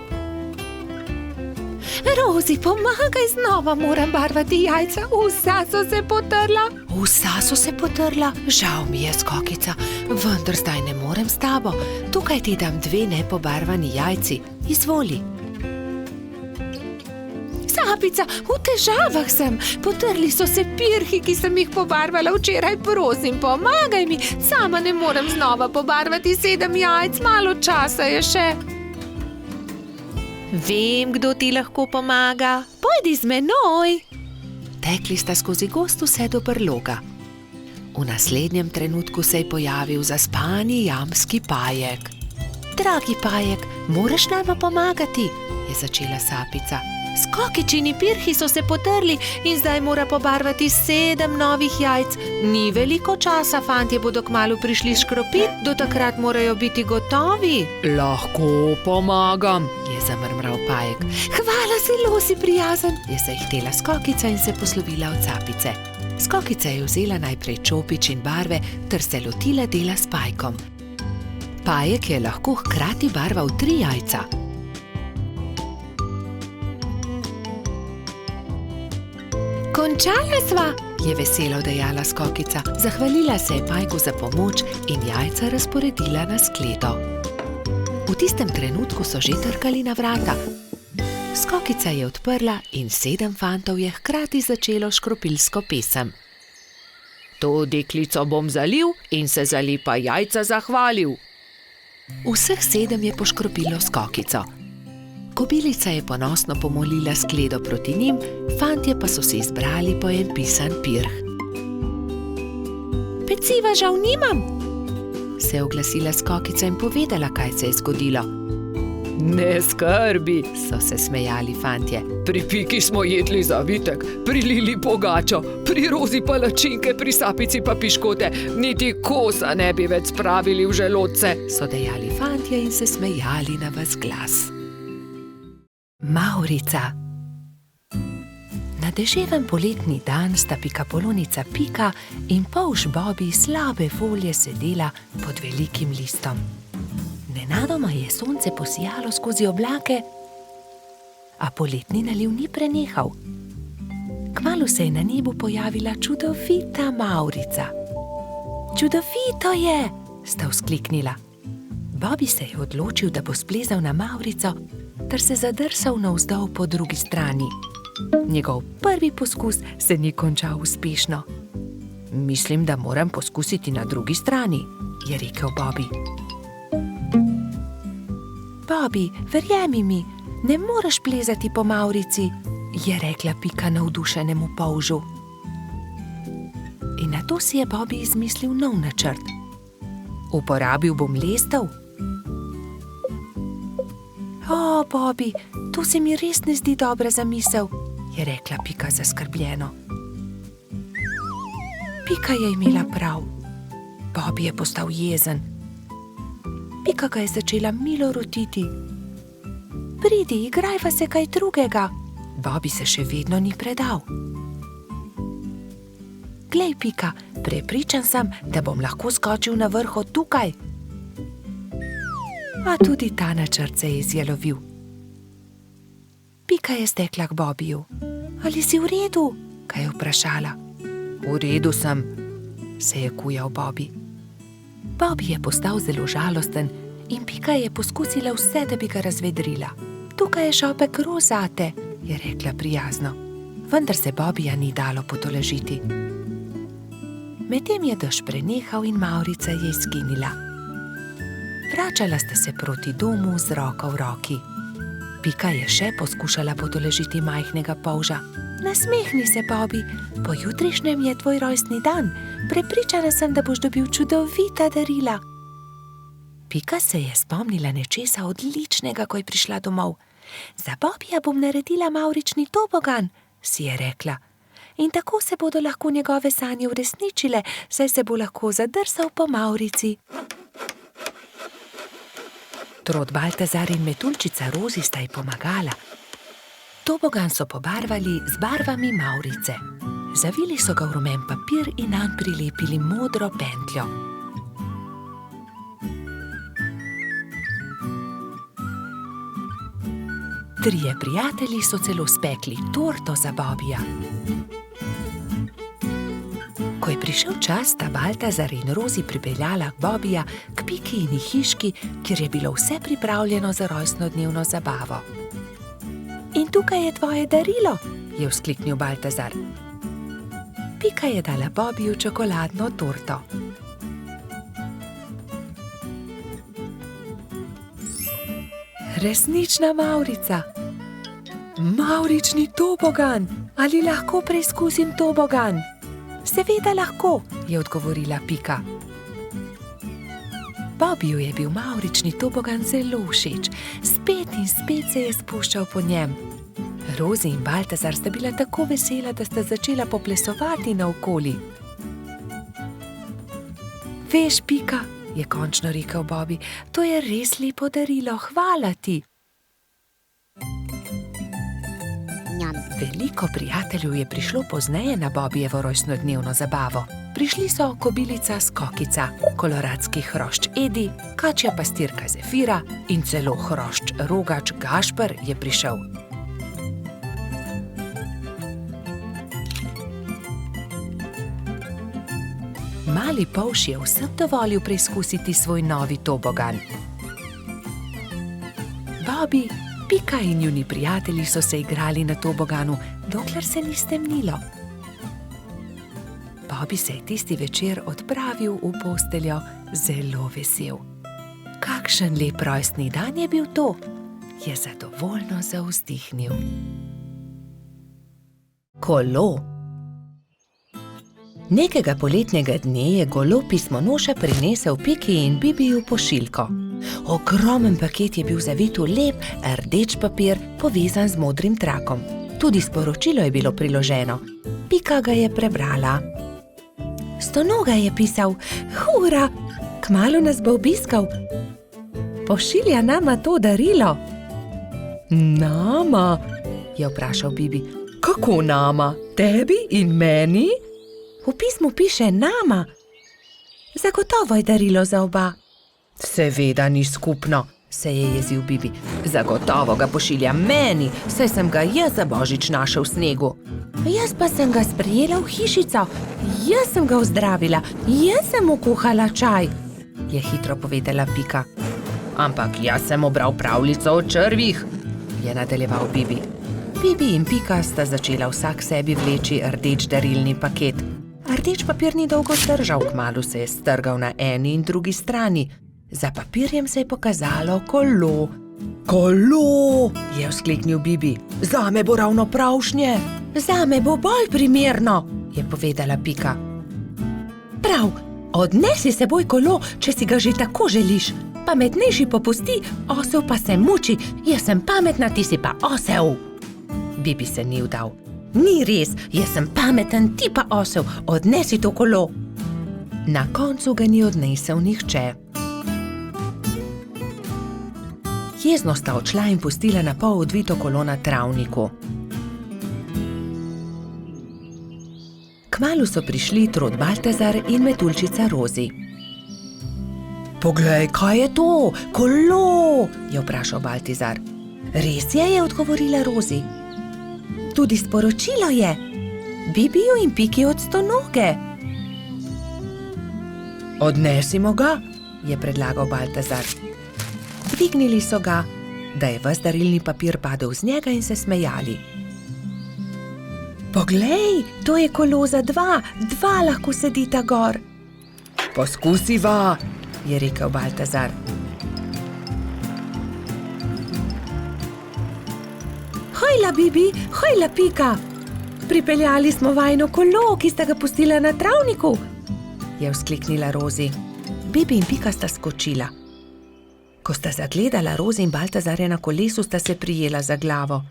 Rozi, pomagaj, znova moram barvati jajca, vsa so se potrla. Vsa so se potrla? Žal mi je, Skokica, vendar zdaj ne morem s tabo. Tukaj ti dam 2 nepobarvani jajci, izvoli. Sapica, v težavah sem, potrli so se pirhi, ki sem jih pobarvala včeraj, prosim, pomagaj mi, sama ne morem znova pobarvati 7 jajc, malo časa je še. Vem, kdo ti lahko pomaga. Pojdi z menoj. Tekli sta skozi gozd vse do brloga. V naslednjem trenutku se je pojavil zaspani jamski Pajek. Dragi Pajek, moraš nama pomagati, je začela Sapica. Skokičini pirhi so se potrli in zdaj mora pobarvati 7 novih jajc. Ni veliko časa, fantje bodo kmalu prišli škropit, do takrat morajo biti gotovi. Lahko pomagam, je zamrmral Pajek. Hvala, zelo si prijazen, je zahtela Skokica in se poslovila od Sapice. Skokica je vzela najprej čopič in barve ter se lotila dela s Pajkom. Pajek je lahko hkrati barval 3 jajca. Končala sva, je veselo dejala Skokica. Zahvalila se je Pajku za pomoč in jajca razporedila na skledo. V tistem trenutku so že trkali na vrata. Skokica je odprla in 7 fantov je hkrati začelo škropilsko pesem. To deklico bom zalil in se za lepa jajca zahvalil. Vseh 7 je poškropilo Skokico. Kobilica je ponosno pomolila skledo proti njim, fantje pa so se izbrali po en pisan pirh. Peciva žal nimam, se je oglasila Skokica in povedala, kaj se je zgodilo. Ne skrbi, so se smejali fantje. Pri Piki smo jedli zavitek, pri Lili pogačo, pri Rozi palačinke, pri Sapici pa piškote. Niti kosa ne bi več spravili v želodce, so dejali fantje in se smejali na ves glas. Mavrica. Na deževen poletni dan sta pikapolonica Pika in polž Bobi slabe folje sedela pod velikim listom. Nenadoma je sonce posijalo skozi oblake, a poletni naliv ni prenehal. Kmalu se je na nebu pojavila čudovita Mavrica. Čudovito je, sta vzkliknila. Bobi se je odločil, da bo splezal na Mavrico, ter se zadrsal navzdol po drugi strani. Njegov prvi poskus se ni končal uspešno. Mislim, da moram poskusiti na drugi strani, je rekel Bobi. Bobi, verjemi mi, ne moreš plezati po Mavrici, je rekla Pika navdušenemu polžu. In nato si je Bobi izmislil nov načrt. Uporabil bom lestev. O, Bobi, to se mi res ne zdi dobra zamisel, je rekla Pika zaskrbljeno. Pika je imela prav. Bobi je postal jezen. Pika ga je začela milo rotiti. Pridi, igrajva se kaj drugega. Bobi se še vedno ni predal. Glej, Pika, prepričan sem, da bom lahko skočil na vrh od tukaj. A tudi ta načrt se je izjalovil. Pika je stekla k Bobiju. Ali si v redu? Ga je vprašala. V redu sem, se je kujal Bobi. Bobi je postal zelo žalosten in Pika je poskusila vse, da bi ga razvedrila. Tukaj je šopek roz zate, je rekla prijazno. Vendar se Bobija ni dalo potolažiti. Medtem je dež prenehal in Mavrica je izginila. Vračala sta se proti domu z roko v roki. Pika je še poskušala potolažiti majhnega polža. Nasmehni se, Bobi, pojutrišnjem je tvoj rojstni dan. Prepričana sem, da boš dobil čudovita darila. Pika se je spomnila nečesa odličnega, ko je prišla domov. Za Bobija bom naredila mavrični tobogan, si je rekla. In tako se bodo lahko njegove sanje uresničile, saj se bo lahko zadrsal po Mavrici. Trod Baltazar in metuljčica Rozi sta ji pomagala. Tobogan so pobarvali z barvami Mavrice. Zavili so ga v rumen papir in nanj prilepili modro pentljo. Trije prijatelji so celo spekli torto za Bobija. Ko je prišel čas, sta Baltazar in Rozi pripeljala Bobija k Pikini hiški, kjer je bilo vse pripravljeno za rojstnodnevno zabavo. In tukaj je tvoje darilo, je vzkliknil Baltazar. Pika je dala Bobiju čokoladno torto. Resnična Mavrica. Mavrični tobogan. Ali lahko preizkusim tobogan? Seveda lahko, je odgovorila Pika. Bobiju je bil mavrični tobogan zelo všeč. Spet in spet se je spuščal po njem. Rozi in Baltazar sta bila tako vesela, da sta začela poplesovati naokoli. Veš, Pika, je končno rekel Bobi, to je res lepo darilo, hvala ti. Veliko prijateljev je prišlo pozneje na Bobijevo rojstnodnevno zabavo. Prišli so kobilica Skokica, koloradski hrošč Edi, kačja pastirka Zefira in celo hrošč Rogač Gašper je prišel. Mali polž je vsem dovolil preizkusiti svoj novi tobogan. Bobi, Pika in njuni prijatelji so se igrali na toboganu, dokler se ni stemnilo. Bobi se je tisti večer odpravil v posteljo zelo vesel. Kakšen lep rojstni dan je bil to, je zadovoljno zavzdihnil. Kolo. Nekega poletnega dne je golo pismonoša prinesel Piki in Bibiju pošiljko. Ogromen paket je bil zavit v lep, rdeč papir, povezan z modrim trakom. Tudi sporočilo je bilo priloženo. Pika ga je prebrala. Stonoga je pisal: "Hura, kmalu nas bo obiskal. Pošilja nama to darilo." "Nama?" je vprašal Bibi. "Kako nama? Tebi in meni?" "V pismu piše nama. Zagotovo je darilo za oba." "Seveda ni skupno," se je jezil Bibi. "Zagotovo ga pošilja meni, saj sem ga jaz za božič našel v snegu." "Jaz pa sem ga sprejela v hišico, jaz sem ga ozdravila, jaz sem mu kuhala čaj," je hitro povedala Pika. "Ampak jaz sem obral pravljico o črvih," je nadaljeval Bibi. Bibi in Pika sta začela vsak sebi vleči rdeč darilni paket. Rdeč papir ni dolgo zdržal, kmalu se je strgal na eni in drugi strani. Za papirjem se je pokazalo kolo. "Kolo!" je vzkliknil Bibi. "Zame bo ravno pravšnje." "Zame bo bolj primerno," je povedala Pika. "Prav, odnesi s seboj kolo, če si ga že tako želiš. Pametnejši popusti, osel pa se muči. Jaz sem pametna, ti si pa osel." Bibi se ni vdal. "Ni res, jaz sem pameten, ti pa osel, odnesi to kolo." Na koncu ga ni odnesel nihče. Jezno sta odšla in pustila na pol odvito kolo na travniku. Kmalu so prišli Trod Baltazar in metuljčica Rozi. "Poglej, kaj je to? Kolo!" je vprašal Baltazar. "Res je," odgovorila Rozi. "Tudi sporočilo je. Bibiju in Piki od Stonoge." "Odnesimo ga," je predlagal Baltazar. Dvignili so ga, da je ves darilni papir padel z njega, in se smejali. "Poglej, to je kolo za dva lahko sedita gor." "Poskusiva," je rekel Baltazar. "Hojla, Bibi, hojla, Pika! Pripeljali smo vajino kolo, ki sta ga pustila na travniku," je vzkliknila Rozi. Bibi in Pika sta skočila. Ko sta zagledala Rozi in Baltazarja na kolesu, sta se prijela za glavo.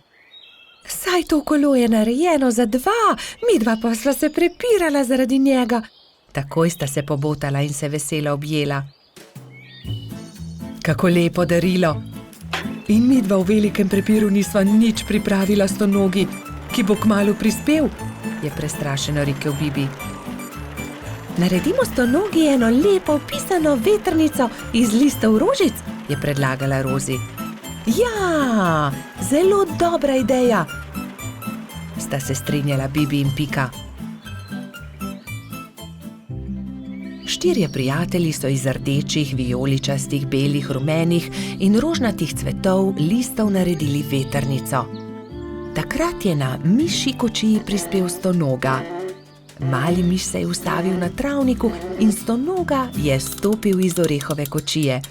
"Saj to kolo je narejeno za dva, midva pa sva se prepirala zaradi njega." Takoj sta se pobotala in se veselo objela. "Kako lepo darilo! In midva v velikem prepiru nisva nič pripravila Stonogi, ki bo kmalu prispel," je prestrašeno rekel Bibi. "Naredimo Stonogi eno lepo pisano vetrnico iz listov rožic," je predlagala Rozi. "Ja, zelo dobra ideja," sta se strinjala Bibi in Pika. Štirje prijatelji so iz rdečih, vijoličastih, belih, rumenih in rožnatih cvetov listov naredili vetrnico. Takrat je na mišji kočiji prispel Stonoga. Mali miš se je ustavil na travniku in Stonoga je stopil iz orehove kočije.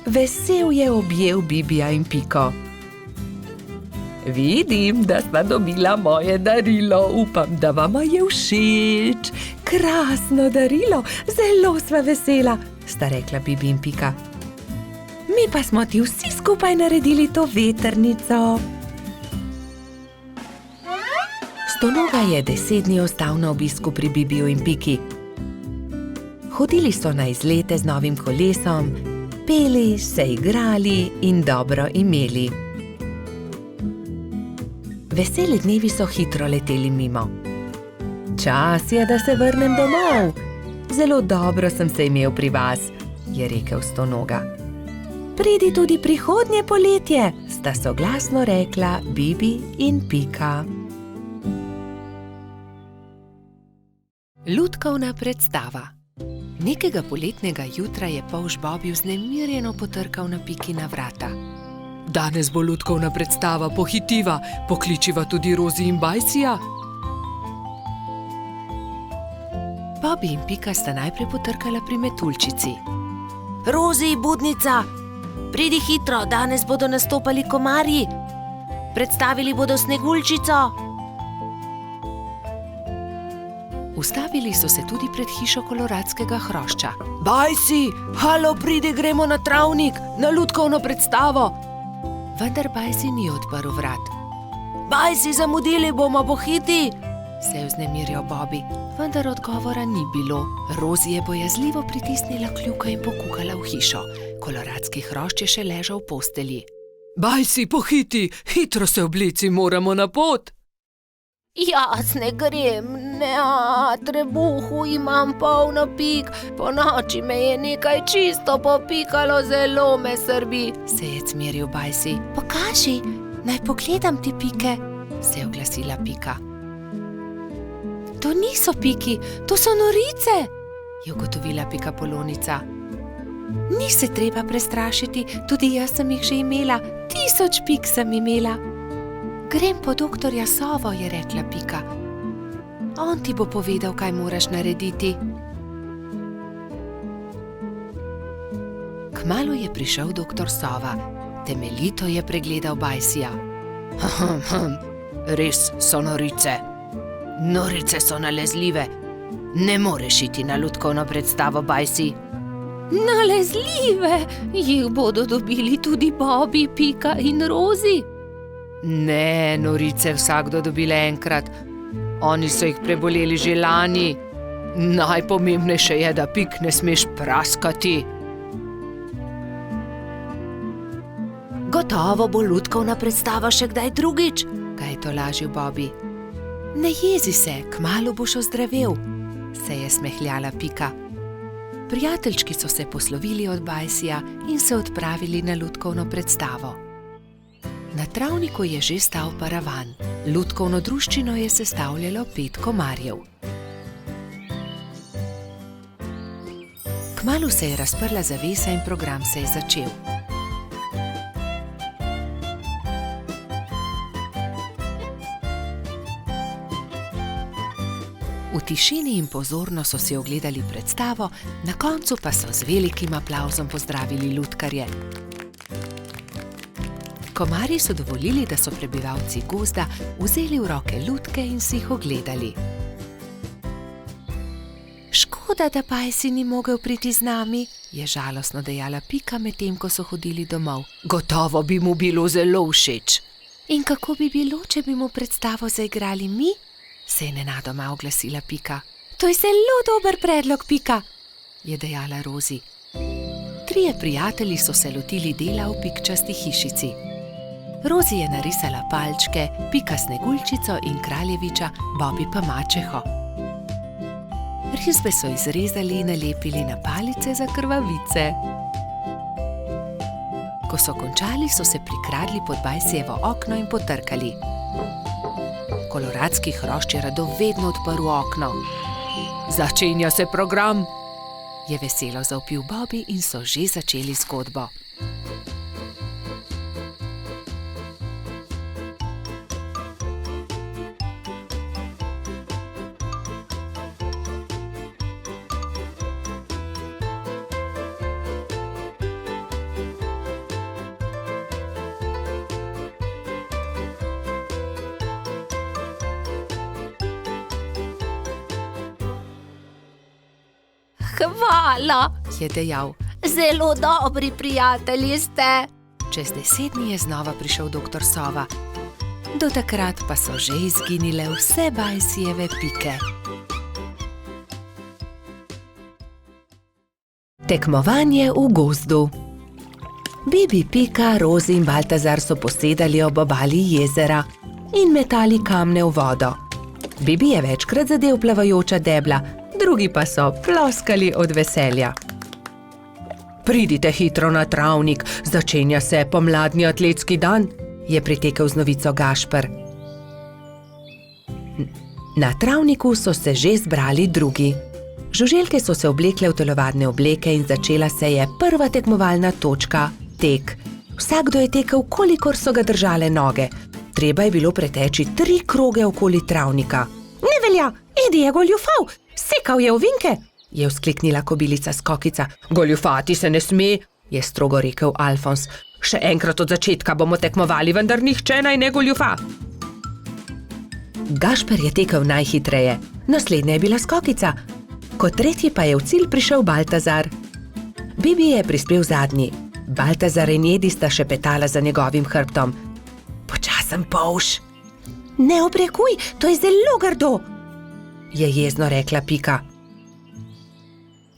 Vesel je objel Bibija in Piko. "Vidim, da sta dobila moje darilo, upam, da vama je všeč." "Krasno darilo, zelo sva vesela," sta rekla Bibi in Pika. "Mi pa smo ti vsi skupaj naredili to vetrnico." Stonoga je 10 dni ostal na obisku pri Bibiju in Piki. Hodili so na izlete z novim kolesom, peli, se igrali in dobro imeli. Veseli dnevi so hitro leteli mimo. "Čas je, da se vrnem domov. Zelo dobro sem se imel pri vas," je rekel Stonoga. "Pridi tudi prihodnje poletje," sta soglasno rekla Bibi in Pika. Lutkovna predstava. Nekega poletnega jutra je polž Bobi vznemirjeno potrkal na Pikina vrata. "Danes bo lutkovna predstava, pohitiva, pokličiva tudi Rozi in Bajsija." Bobi in Pika sta najprej potrkala pri metuljčici. "Rozi, budnica, pridi hitro, danes bodo nastopali komarji. Predstavili bodo Sneguljčico." Ustavili so se tudi pred hišo koloradskega hrošča. Bajsi, halo, pridi, gremo na travnik, na lutkovno predstavo. Vendar Bajsi ni odprl vrat. Bajsi, zamudili bomo, pohiti, se je vznemirjal Bobby, vendar odgovora ni bilo. Rozi je bojazljivo pritisnila kljuka in pokukala v hišo. Koloradski hrošč je še ležal v postelji. Bajsi, pohiti, hitro se oblici, moramo na pot. Jaz ne grem, trebuhu imam polno pik, po noči me je nekaj čisto popikalo, zelo me srbi, se je cmeril Bajsi. Pokaži, naj pogledam ti pike, se je oglasila Pika. To niso piki, to so norice, je ugotovila Pikapolonica. Ni se treba prestrašiti, tudi jaz sem jih že imela, 1000 pik sem imela. Grem po doktorja Sovo, je rekla Pika. On ti bo povedal, kaj moraš narediti. Kmalu je prišel doktor Sova. Temeljito je pregledal Bajsija. Res so norice. Norice so nalezljive. Ne moreš iti na lutkovno predstavo, Bajsi. Nalezljive? Jih bodo dobili tudi Bobby, Pika in Rozi? Ne, norice vsakdo dobile enkrat. Oni so jih preboleli že lani. Najpomembnejše je, da pik ne smeš praskati. Gotovo bo lutkovna predstava še kdaj drugič, ga je tolažil Bobby. Ne jezi se, kmalu boš ozdravel, se je smehljala Pika. Prijateljčki so se poslovili od Bajsija in se odpravili na lutkovno predstavo. Na travniku je že stal paravan. Lutkovno druščino je sestavljalo 5 komarjev. Kmalu se je razprla zavesa in program se je začel. V tišini in pozorno so si ogledali predstavo, na koncu pa so z velikim aplavzom pozdravili lutkarje. Komarji so dovolili, da so prebivalci gozda vzeli v roke lutke in si jih ogledali. Škoda, da Bajsi ni mogel priti z nami, je žalostno dejala Pika, medtem ko so hodili domov. Gotovo bi mu bilo zelo všeč. In kako bi bilo, če bi mu predstavo zaigrali mi? Se je nenadoma oglasila Pika. To je zelo dober predlog, Pika, je dejala Rozi. 3 prijatelji so se lotili dela v pikčasti hišici. Rozi je narisala palčke, Pika Sneguljčico in kraljeviča, Bobby pa mačeho. Risbe so izrezali in nalepili na palice za krvavice. Ko so končali, so se prikradli pod Bajsijevo okno in potrkali. Koloradski hrošč je radovedno odprl okno. Začenja se program, je veselo zavpil Bobby in so že začeli zgodbo. Hvala, je dejal. Zelo dobri prijatelji ste. Čez 10 dni je znova prišel doktor Sova. Do takrat pa so že izginile vse Bajsijeve pike. Tekmovanje v gozdu. Bibi, Pika, Rozi in Baltazar so posedali ob obali jezera in metali kamne v vodo. Bibi je večkrat zadel plavajoča debla, drugi pa so ploskali od veselja. Pridite hitro na travnik, začenja se pomladni atletski dan, je pritekel z novico Gašper. Na travniku so se že zbrali drugi. Žuželke so se oblekle v telovadne obleke in začela se je prva tekmovalna točka, tek. Vsakdo je tekel, kolikor so ga držale noge. Treba je bilo preteči 3 kroge okoli travnika. Ne velja, Edi je goljufal, sekal je ovinke, je vzkliknila kobilica Skokica. Goljufati se ne sme, je strogo rekel Alfons. Še enkrat od začetka bomo tekmovali, vendar nihče naj ne goljufa. Gašper je tekel najhitreje. naslednja je bila Skokica, kot tretji pa je v cilj prišel Baltazar. Bibi je prispel zadnji. Baltazar in Edi sta šepetala za njegovim hrbtom. Počasen polž. Ne obrekuj, to je zelo grdo, je jezno rekla Pika.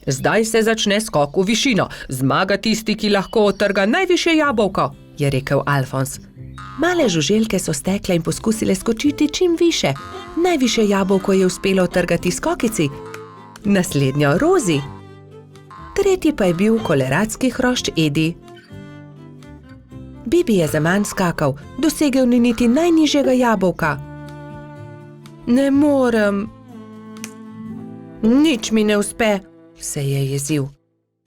Zdaj se začne skok v višino. Zmaga tisti, ki lahko odtrga najvišje jabolko, je rekel Alfons. Male žuželke so stekle in poskusile skočiti čim više. Najvišje jabolko je uspelo odtrgati Skokici, naslednjo Rozi. Tretji pa je bil koleradski hrošč Edi. Bibi je zaman skakal, dosegel ni niti najnižjega jabolka. Ne morem. Nič mi ne uspe, se je jezil.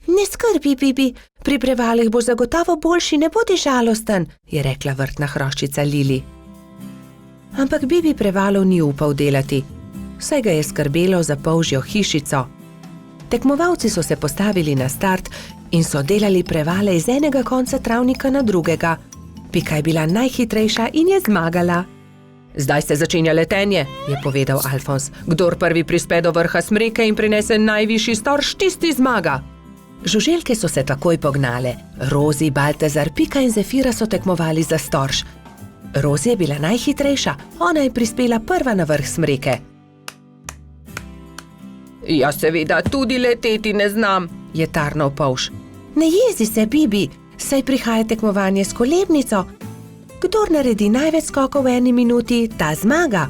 Ne skrbi, Bibi, pri prevalih boš zagotovo boljši, ne bodi žalosten, je rekla vrtna hroščica Lili. Ampak Bibi prevalov ni upal delati, saj ga je skrbelo za polžjo hišico. Tekmovalci so se postavili na start in so delali prevale iz enega konca travnika na drugega. Pika je bila najhitrejša in je zmagala. Zdaj se začenja letenje, je povedal Alfons. Kdor prvi prispe do vrha smreke in prinese najvišji storž, tisti zmaga. Žuželke so se takoj pognale. Rozi, Baltazar, Pika in Zefira so tekmovali za storž. Rozi je bila najhitrejša, ona je prispela prva na vrh smreke. Jaz seveda tudi leteti ne znam, je tarnal polž. Ne jezi se, Bibi, saj prihaja tekmovanje s kolebnico. Kdor naredi največ skokov v 1 minuti, ta zmaga.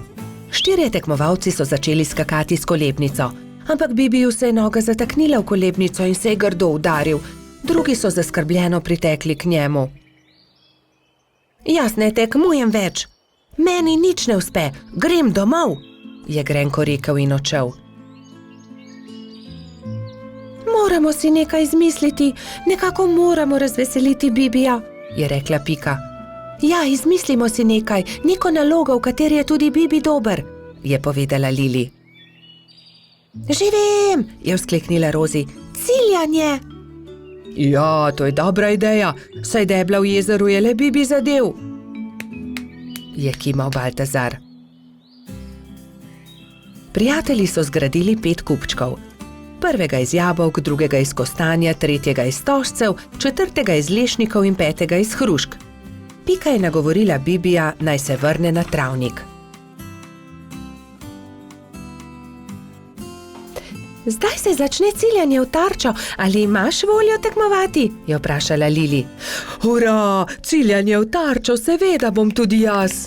4 tekmovalci so začeli skakati s kolebnico, ampak Bibiju se je noga zataknila v kolebnico in se je grdo udaril. Drugi so zaskrbljeno pritekli k njemu. Jaz ne tekmujem več. Meni nič ne uspe, grem domov, je grenko rekel in odšel. Moramo si nekaj izmisliti, nekako moramo razveseliti Bibija, je rekla Pika. Ja, izmislimo si nekaj, neko nalogo, v kateri je tudi Bibi dober, je povedala Lili. Že vem, je vzkliknila Rozi, ciljanje. Ja, to je dobra ideja, saj debla v jezeru je le Bibi zadev, je kimal Baltazar. Prijatelji so zgradili 5 kupčkov. Prvega iz jabolk, drugega iz kostanja, tretjega iz stožcev, četrtega iz lešnikov in 5. iz hrušk. Pika je nagovorila Bibija, naj se vrne na travnik. Zdaj se začne ciljanje v tarčo, ali imaš voljo tekmovati? Je vprašala Lili. Hurra, ciljanje v tarčo, seveda bom tudi jaz.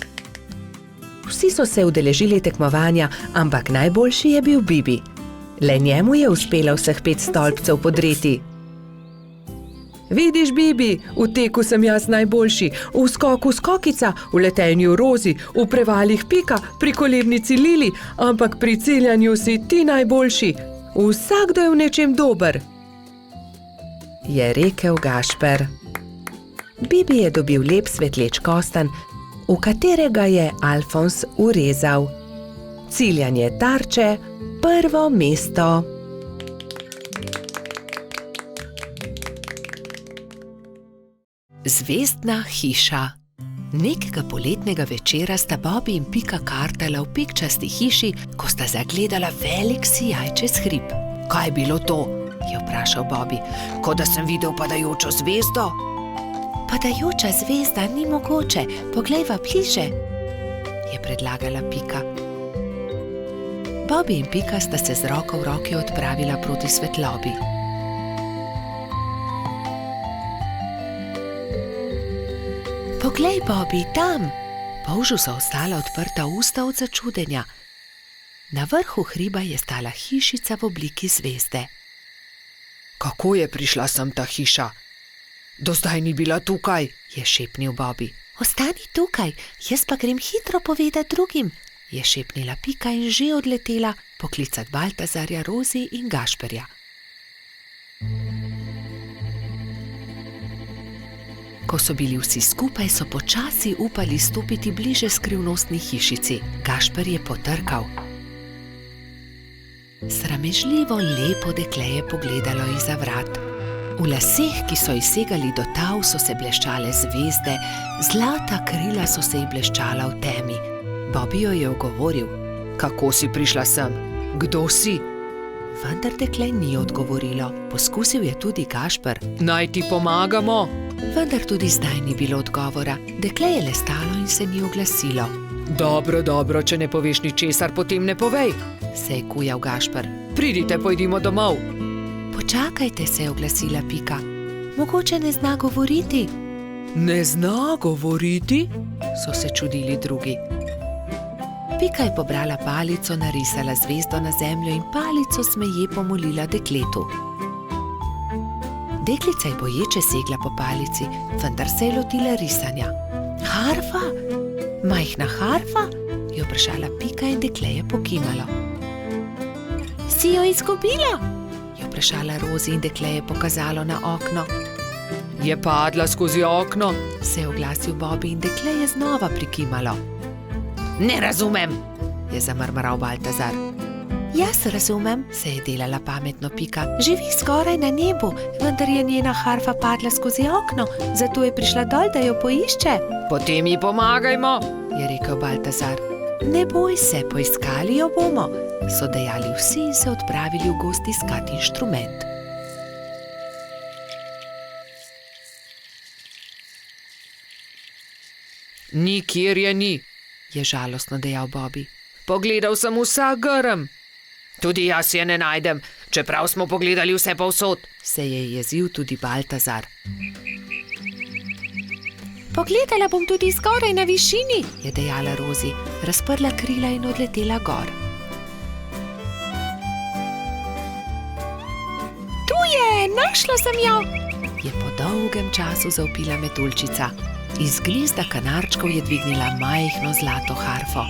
Vsi so se udeležili tekmovanja, ampak najboljši je bil Bibi. Le njemu je uspelo vseh 5 stolpcev podreti. Vidiš, Bibi, v teku sem jaz najboljši, v skoku Skokica, v letenju Rozi, v prevalih Pika, pri kolebnici Lili, ampak pri ciljanju si ti najboljši. Vsakdo je v nečem dober, je rekel Gašper. Bibi je dobil lep svetleč kostanj, v katerega je Alfons urezal. Ciljanje tarče, prvo mesto. Zvezdna hiša. Nekega poletnega večera sta Bobi in Pika kartala v pikčasti hiši, ko sta zagledala velik sijaj čez hrib. Kaj je bilo to? Je vprašal Bobi. Kot da sem videl padajočo zvezdo. Padajoča zvezda ni mogoče, poglejva bliže, je predlagala Pika. Bobi in Pika sta se z roko v roki odpravila proti svetlobi. Poglej, Bobi, tam! Polžu so ostala odprta usta od začudenja. Na vrhu hriba je stala hišica v obliki zvezde. Kako je prišla sem ta hiša? Do zdaj ni bila tukaj, je šepnil Bobi. Ostani tukaj, jaz pa grem hitro povedati drugim, je šepnila Pika in že odletela poklicat Baltazarja, Rozi in Gašperja. Ko so bili vsi skupaj, so počasi upali stopiti bliže skrivnostni hišici. Gašper je potrkal. Sramežljivo lepo dekle je pogledalo izza vrat. V laseh, ki so ji segali do tav, so se bleščale zvezde, zlata krila so se ji bleščala v temi. Bobi jo je ogovoril. Kako si prišla sem? Kdo si? Vendar dekle ni odgovorilo. Poskusil je tudi Gašper. Naj ti pomagamo? Vendar tudi zdaj ni bilo odgovora. Dekle je le stalo in se ni oglasilo. Dobro, če ne poveš ničesar, potem ne povej, se je kujal Gašper. Pridite, pojdimo domov. Počakajte, se je oglasila Pika. Mogoče ne zna govoriti. Ne zna govoriti? So se čudili drugi. Pika je pobrala palico, narisala zvezdo na zemljo in palico smeje pomolila dekletu. Deklica je boječe segla po palici, vendar se je lotila risanja. Harfa? Majhna harfa? Je vprašala Pika in dekle je pokimalo. Si jo izgubila? Je vprašala Rozi in dekle je pokazalo na okno. Je padla skozi okno, se je oglasil Bobby in dekle je znova prikimalo. Ne razumem, je zamrmral Baltazar. Jaz razumem, se je delala pametno Pika. Živi skoraj na nebu, vendar je njena harfa padla skozi okno, zato je prišla dol, da jo poišče. Potem ji pomagajmo, je rekel Baltazar. Ne boj se, poiskali jo bomo, so dejali vsi in se odpravili v gozd iskati inštrument. Nikjer je ni, je žalostno dejal Bobby. Pogledal sem vsak grm. Tudi jaz je ne najdem, čeprav smo pogledali vse povsod, se je jezil tudi Baltazar. Pogledala bom tudi skoraj na višini, je dejala Rozi, razprla krila in odletela gor. Tu je, našla sem jo, je po dolgem času zavpila metuljčica. Iz gnezda kanarčkov je dvignila majhno zlato harfo.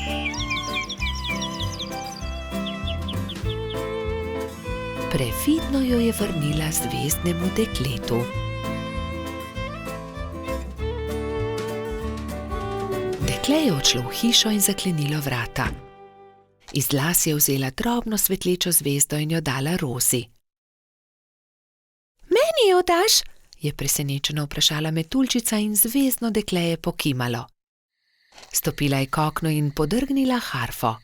Previdno jo je vrnila zvezdnemu dekletu. Dekle je odšlo v hišo in zaklenilo vrata. Iz las je vzela drobno svetlečo zvezdo in jo dala Rozi. Meni jo daš? Je presenečeno vprašala metuljčica in zvezdno dekle je pokimalo. Stopila je k oknu in podrgnila harfo.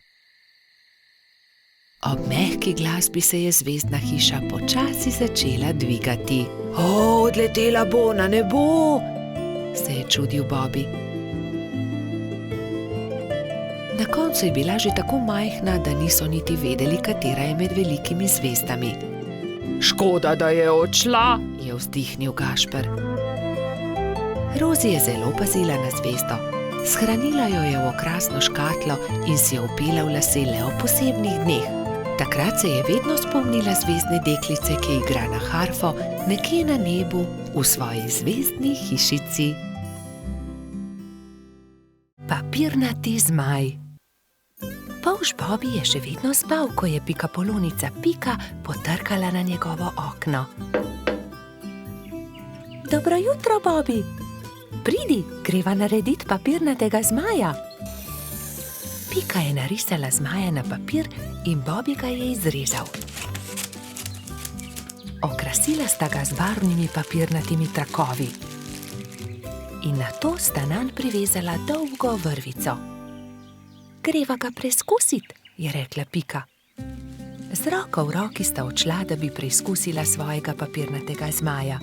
Ob mehki glasbi se je zvezdna hiša počasi začela dvigati. Odletela bo na nebo, se je čudil Bobby. Na koncu je bila že tako majhna, da niso niti vedeli, katera je med velikimi zvezdami. Škoda, da je odšla, je vzdihnil Gašper. Rozi je zelo pazila na zvezdo. Shranila jo je v okrasno škatlo in si jo vpela v lase le ob posebnih dneh. Takrat se je vedno spomnila zvezdne deklice, ki igra na harfo nekje na nebu v svoji zvezdni hišici. Papirnati zmaj. Polž Bobby je še vedno spal, ko je pikapolonica Pika potrkala na njegovo okno. Dobro jutro, Bobby! Pridi, greva narediti papirnatega zmaja. Pika je narisala zmaja na papir in Bobby ga je izrezal. Okrasila sta ga z barvnimi papirnatimi trakovi. In nato sta nanj privezala dolgo vrvico. Greva ga preizkusit, je rekla Pika. Z roko v roki sta odšla, da bi preizkusila svojega papirnatega zmaja.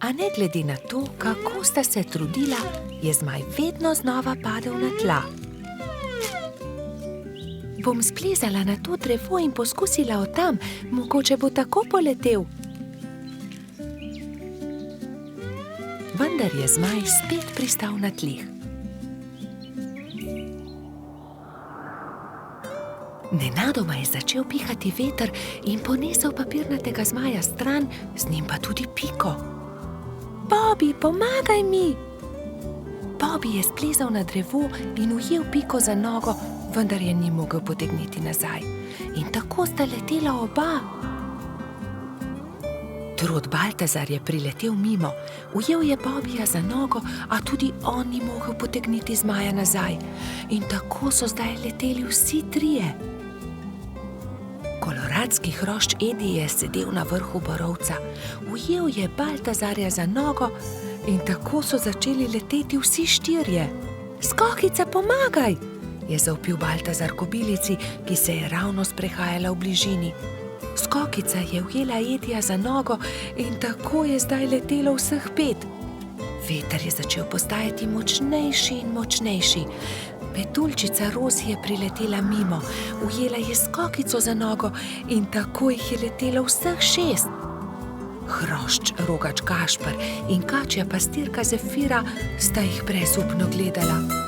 A ne glede na to, kako sta se trudila, je zmaj vedno znova padel na tla. Bom splezala na to drevo in poskusila od tam, mogoče bo tako poletel. Vendar je zmaj spet pristal na tleh. Nenadoma je začel pihati veter in ponesel papirnatega zmaja stran, z njim pa tudi Piko. Bobby, pomagaj mi! Bobby je splezal na drevo in ujel Piko za nogo, vendar je ni mogel potegniti nazaj. In tako sta letela oba. Trud Baltazar je priletel mimo, ujel je Bobbyja za nogo, a tudi on ni mogel potegniti zmaja nazaj. In tako so zdaj leteli vsi trije. Koloradski hrošč Edi je sedel na vrhu borovca, ujel je Baltazarja za nogo in tako so začeli leteti vsi štirje. Skokica, pomagaj, je zavpil Baltazar kobilici, ki se je ravno sprehajala v bližini. Skokica je ujela Edija za nogo in tako je zdaj letelo vseh 5. Veter je začel postajati močnejši in močnejši. Metuljčica Rozi je priletela mimo, ujela je Skokico za nogo in tako jih je letelo vseh 6. Hrošč, rogač Gašper in kačja pastirka Zefira sta jih brezupno gledala.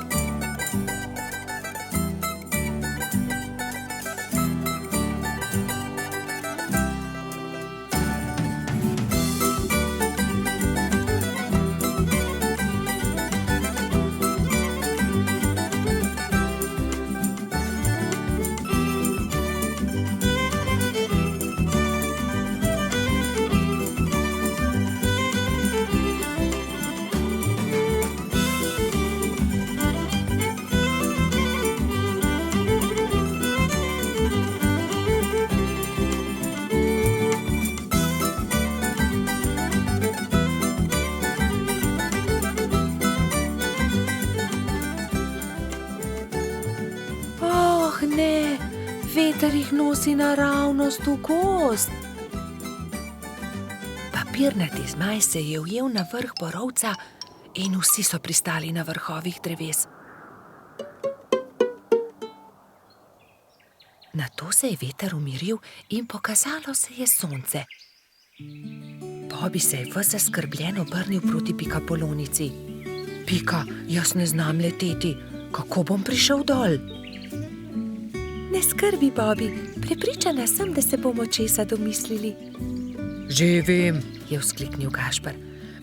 Ne, veter jih nosi naravnost v gozd. Papirnati zmaj se je ujel na vrh borovca in vsi so pristali na vrhovih dreves. Nato se je veter umiril in pokazalo se je sonce. Bobby se je ves zaskrbljen obrnil proti Pikapolonici. Pika, jaz ne znam leteti, kako bom prišel dol? Ne skrbi, Bobby, prepričana sem, da se bomo česa domislili. Že vem, je vzkliknil Gašper.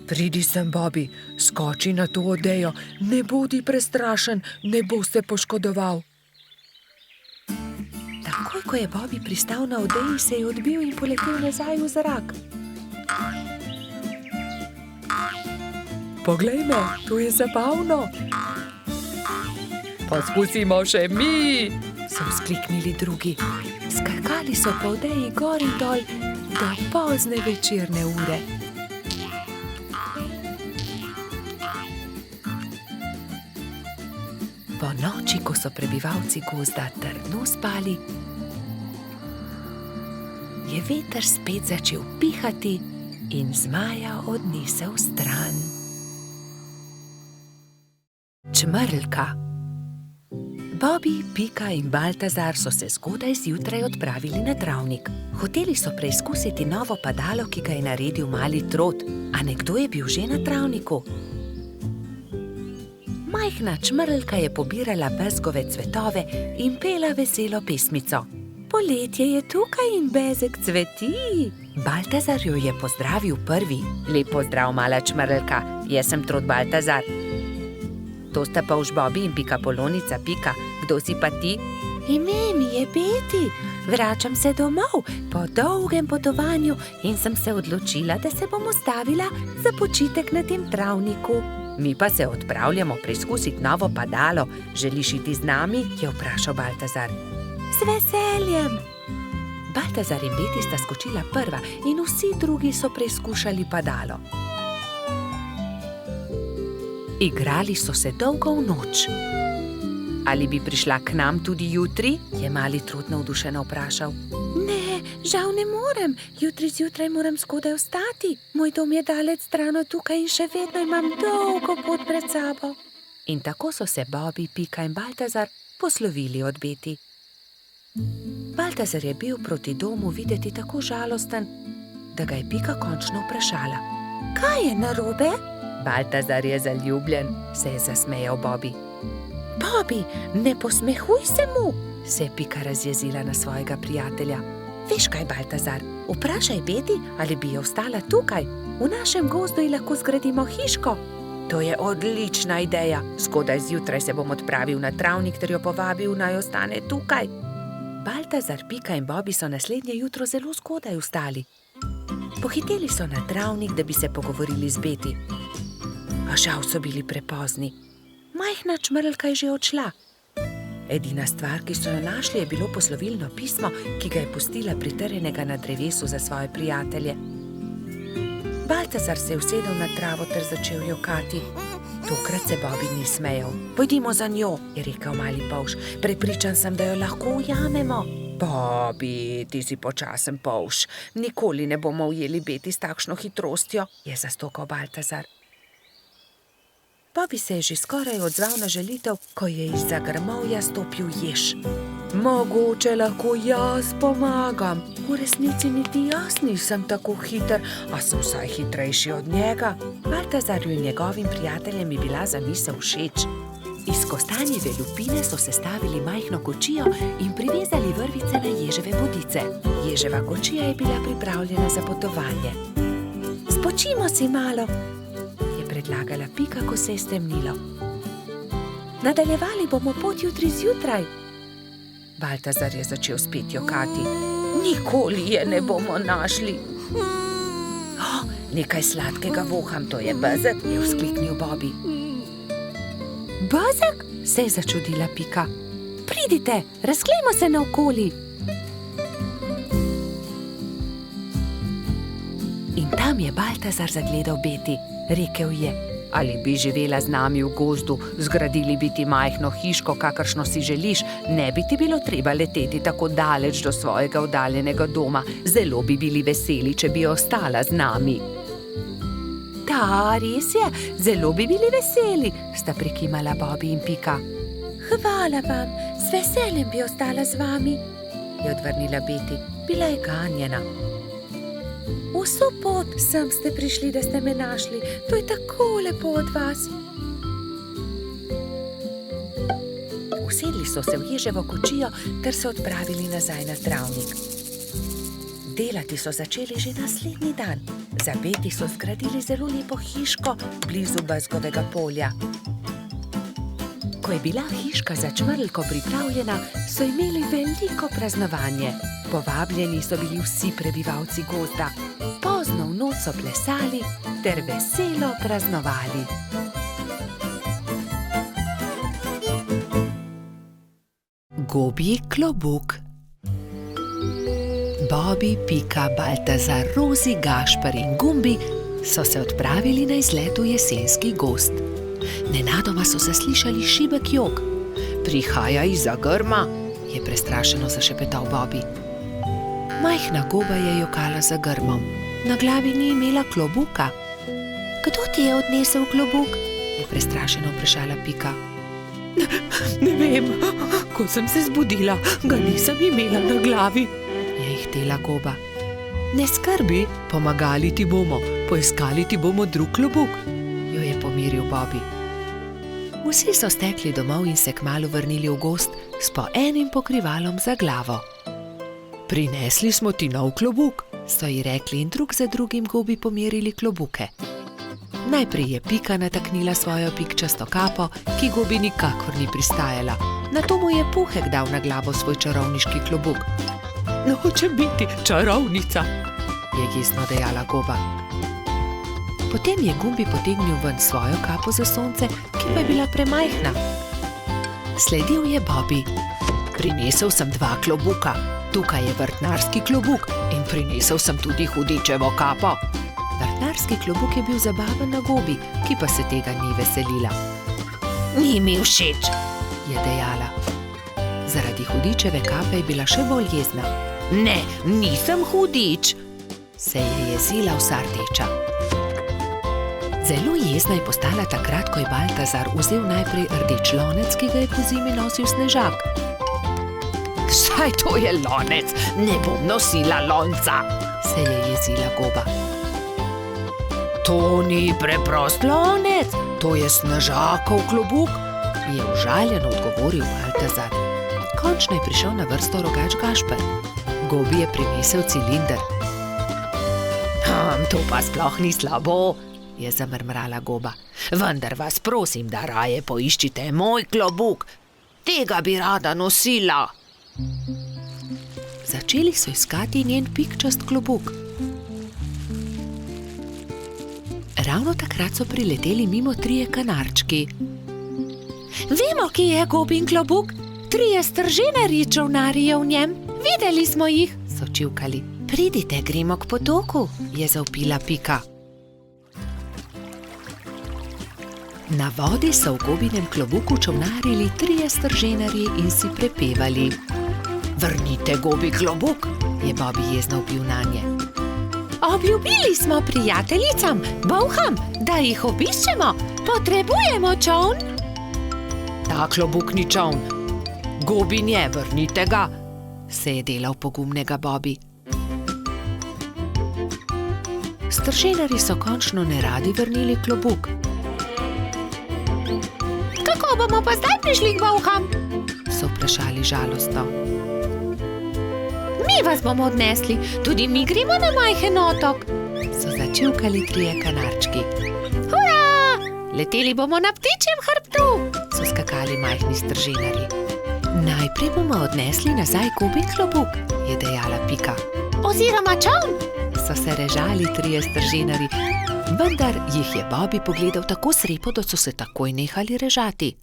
Pridi sem, Bobby, skoči na to odejo, ne bodi prestrašen, ne bo se poškodoval. Takoj, ko je Bobby pristal na odeji, se je odbil in poletel nazaj v zrak. Poglej me, to je zabavno. Poskusimo še mi, so vzkliknili drugi. Skakali so po odeji gor in dol do pozne večerne ure. Po noči, ko so prebivalci gozda trdno spali, je veter spet začel pihati in zmaja odnesel stran. Čmrlka. Bobby, Pika in Baltazar so se zgodaj zjutraj odpravili na travnik. Hoteli so preizkusiti novo padalo, ki ga je naredil mali Trot, a nekdo je bil že na travniku. Majhna čmrlka je pobirala bezgove cvetove in pela veselo pesmico. Poletje je tukaj in bezeg cveti. Baltazar jo je pozdravil prvi. Lep pozdrav, mala čmrlka, jaz sem Trot Baltazar. To sta pa už Bobby in Pikapolonica Pika. Kdo si pa ti? Ime mi je Beti. Vračam se domov po dolgem potovanju in sem se odločila, da se bom ustavila za počitek na tem travniku. Mi pa se odpravljamo preizkusiti novo padalo. Želiš iti z nami? Je vprašal Baltazar. Z veseljem. Baltazar in Beti sta skočila prva in vsi drugi so preizkušali padalo. Igrali so se dolgo v noč. Ali bi prišla k nam tudi jutri? Je mali Trot navdušeno vprašal. Ne, žal ne morem. Jutri zjutraj moram skodaj vstati. Moj dom je daleč stran od tukaj in še vedno imam dolgo pot pred sabo. In tako so se Bobby, Pika in Baltazar poslovili od Beti. Baltazar je bil proti domu videti tako žalosten, da ga je Pika končno vprašala. Kaj je narobe? Baltazar je zaljubljen, se je zasmejal Bobby. Bobby, ne posmehuj se mu, se je Pika razjezila na svojega prijatelja. Veš kaj, Baltazar, vprašaj Beti, ali bi jo ostala tukaj. V našem gozdu ji lahko zgradimo hiško. To je odlična ideja. Zgodaj zjutraj se bom odpravil na travnik ter jo povabil, naj ostane tukaj. Baltazar, Pika in Bobby so naslednje jutro zelo zgodaj vstali. Pohiteli so na travnik, da bi se pogovorili z Beti. A žal so bili prepozni. Majhna čmrlka je že odšla. Edina stvar, ki so jo našli, je bilo poslovilno pismo, ki ga je pustila pritrjenega na drevesu za svoje prijatelje. Baltazar se je usedel na travo ter začel jokati. Tokrat se Bobby ni smejal. Pojdimo za njo, je rekel mali polž. Prepričan sem, da jo lahko ujamemo. Bobby, ti si počasen polž. Nikoli ne bomo ujeli Beti s takšno hitrostjo, je zastokal Baltazar. Bobby se je že skoraj odzval na želitev, ko je izza grmovja stopil jež. Mogoče lahko jaz pomagam. V resnici niti jaz nisem tako hiter, a sem vsaj hitrejši od njega. Baltazarju in njegovim prijateljem je bila zamisel všeč. Iz kostanjeve lupine so sestavili majhno kočijo in privezali vrvice na ježeve bodice. Ježeva kočija je bila pripravljena za potovanje. Spočimo si malo, je predlagala Pika, ko se je stemnilo. Nadaljevali bomo pot jutri zjutraj. Baltazar je začel spet jokati. Nikoli je ne bomo našli. Nekaj sladkega voham, to je bezeg, je vzkliknil Bobby. Bezeg? Se je začudila Pika. Pridite, razglejmo se naokoli. In tam je Baltazar zagledal Beti. Rekel je: ali bi živela z nami v gozdu, zgradili bi ti majhno hiško, kakršno si želiš, ne bi ti bilo treba leteti tako daleč do svojega oddaljenega doma. Zelo bi bili veseli, če bi ostala z nami. Da, res je, zelo bi bili veseli, sta prikimala Bobby in Pika. Hvala vam, z veseljem bi ostala z vami, je odvrnila Beti. Bila je ganjena. Vso pot sem ste prišli, da ste me našli. To je tako lepo od vas. Usedli so se v ježevo kočijo ter se odpravili nazaj na travnik. Delati so začeli že naslednji dan. Za Beti so zgradili zelo lepo hiško blizu bezgovega polja. Ko je bila hiška za čmrlko pripravljena, so imeli veliko praznovanje. Povabljeni so bili vsi prebivalci gozda. Pozno v noč so plesali ter veselo praznovali. Gobji klobuk. Bobby, Pika, Baltazar, Rozi, Gašper in Gumbi so se odpravili na izlet v jesenski gozd. Nenadoma so zaslišali šibek jok. Prihaja izza grma, je prestrašeno zašepetal Bobby. Majhna goba je jokala za grmom. Na glavi ni imela klobuka. Kdo ti je odnesel klobuk? Je prestrašeno vprašala Pika. Ne vem, ko sem se zbudila, ga nisem imela na glavi, je ihtela goba. Ne skrbi, pomagali ti bomo, poiskali ti bomo drug klobuk, jo je pomiril Bobby. Vsi so stekli domov in se kmalu vrnili v gozd s po enim pokrivalom za glavo. Prinesli smo ti nov klobuk, so ji rekli in drug za drugim gobi pomerili klobuke. Najprej je Pika nataknila svojo pikčasto kapo, ki gobi nikakor ni pristajala. Nato mu je Puhek dal na glavo svoj čarovniški klobuk. Hočem biti čarovnica, je jezno dejala goba. Potem je Gumbi potegnil ven svojo kapo za sonce, ki pa je bila premajhna. Sledil je Bobby. Prinesel sem 2 klobuka. Tukaj je vrtnarski klobuk in prinesel sem tudi hudičevo kapo. Vrtnarski klobuk je bil zabaven na gobi, ki pa se tega ni veselila. Ni mi všeč, je dejala. Zaradi hudičeve kape je bila še bolj jezna. Ne, nisem hudič, se je jezila vsa rdeča. Zelo jezna je postala takrat, ko je Baltazar vzel najprej rdeč lonec, ki ga je pozimi nosil Snežak. Saj to je lonec, ne bom nosila lonca, se je jezila goba. To ni preprost lonec, to je Snežakov klobuk, je užaljeno odgovoril Baltazar. Končno je prišel na vrsto rogač Gašper. Gobi je prinesel cilinder. To pa sploh ni slabo, je zamrmrala goba. Vendar vas prosim, da raje poiščite moj klobuk. Tega bi rada nosila. Začeli so iskati njen pikčast klobuk. Ravno takrat so prileteli mimo 3 kanarčki. Vemo, kje je gobin klobuk. 3 stržinarji čolnarijo v njem. Videli smo jih, so čivkali. Pridite, gremo k potoku, je zavpila Pika. Na vodi so v Gobinem klobuku čolnarili 3 strženarji in si prepevali. Vrnite Gobi klobuk, je Bobby jezno vpil nanje. Obljubili smo prijateljicam, bolham, da jih obiščemo. Potrebujemo čoln. Ta klobuk ni čoln. Gobin je, vrnite ga, se je delal pogumnega Bobby. Strženarji so končno neradi vrnili klobuk. Kako bomo pa zdaj prišli k bolham? So vprašali žalostno. Mi vas bomo odnesli, tudi mi gremo na majhen otok, so začivkali 3 kanarčki. Hurra! Leteli bomo na ptičjem hrbtu, so skakali majhni strženarji. Najprej bomo odnesli nazaj Gobin klobuk, je dejala Pika. Oziroma čoln, so se režali 3 strženarji, vendar jih je Bobby pogledal tako srepo, da so se takoj nehali režati.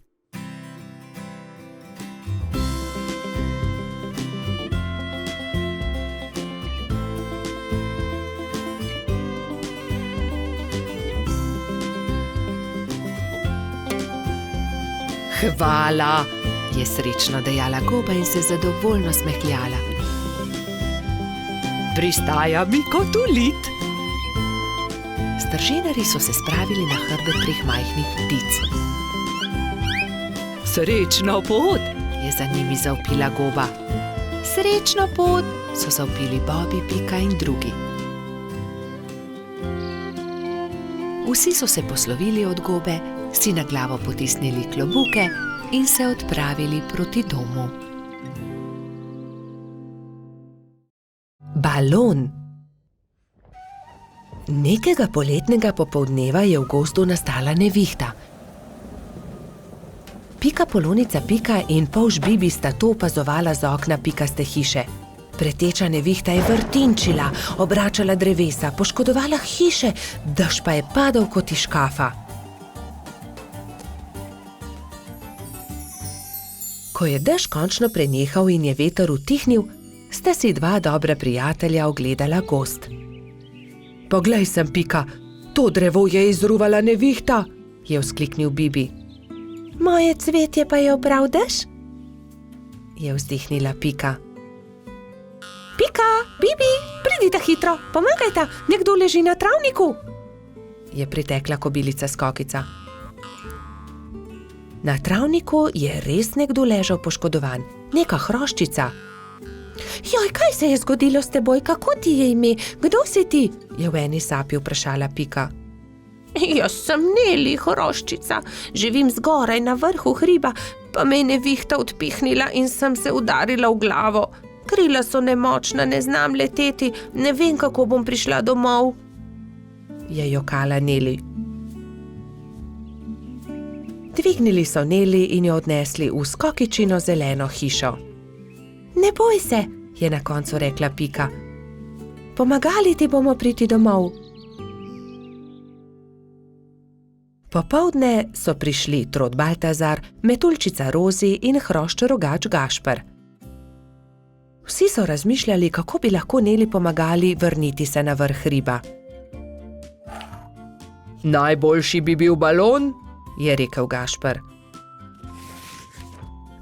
Hvala, je srečno dejala Goba in se zadovoljno smehljala. Pristaja mi kot ulit. Strženarji so se spravili na hrbet 3 majhnih ptic. Srečno pot, je za njimi zavpila Goba. Srečno pot, so zavpili Bobby, Pika in drugi. Vsi so se poslovili od Gobe, si na glavo potisnili klobuke in se odpravili proti domu. Balon. Nekega poletnega popoldneva je v gozdu nastala nevihta. Pika Polonica Pika in polž Bibi sta to opazovala z okna pikaste hiše. Preteča nevihta je vrtinčila, obračala drevesa, poškodovala hiše, dež pa je padal kot iz škafa. Ko je dež končno prenehal in je veter utihnil, sta si 2 dobra prijatelja ogledala gozd. Poglej sem, Pika, to drevo je izruvala nevihta, je vzkliknil Bibi. Moje cvetje pa je obral dež, je vzdihnila Pika. Pika, Bibi, pridite hitro, pomagajta, nekdo leži na travniku, je pritekla kobilica Skokica. Na travniku je res nekdo ležal poškodovan, neka hroščica. Joj, kaj se je zgodilo s teboj, kako ti je ime, kdo si ti? Je v eni sapi vprašala Pika. Jaz sem Neli, hroščica, živim zgoraj na vrhu hriba, pa me je nevihta odpihnila in sem se udarila v glavo. Krila so nemočna, ne znam leteti, ne vem, kako bom prišla domov, je jokala Neli. Dvignili so Neli in jo odnesli v Skokičino zeleno hišo. Ne boj se, je na koncu rekla Pika. Pomagali ti bomo priti domov. Popoldne so prišli Trod Baltazar, Metuljčica Rozi in Hrošč Rogač Gašper. Vsi so razmišljali, kako bi lahko Neli pomagali vrniti se na vrh hriba. Najboljši bi bil balon, je rekel Gašper.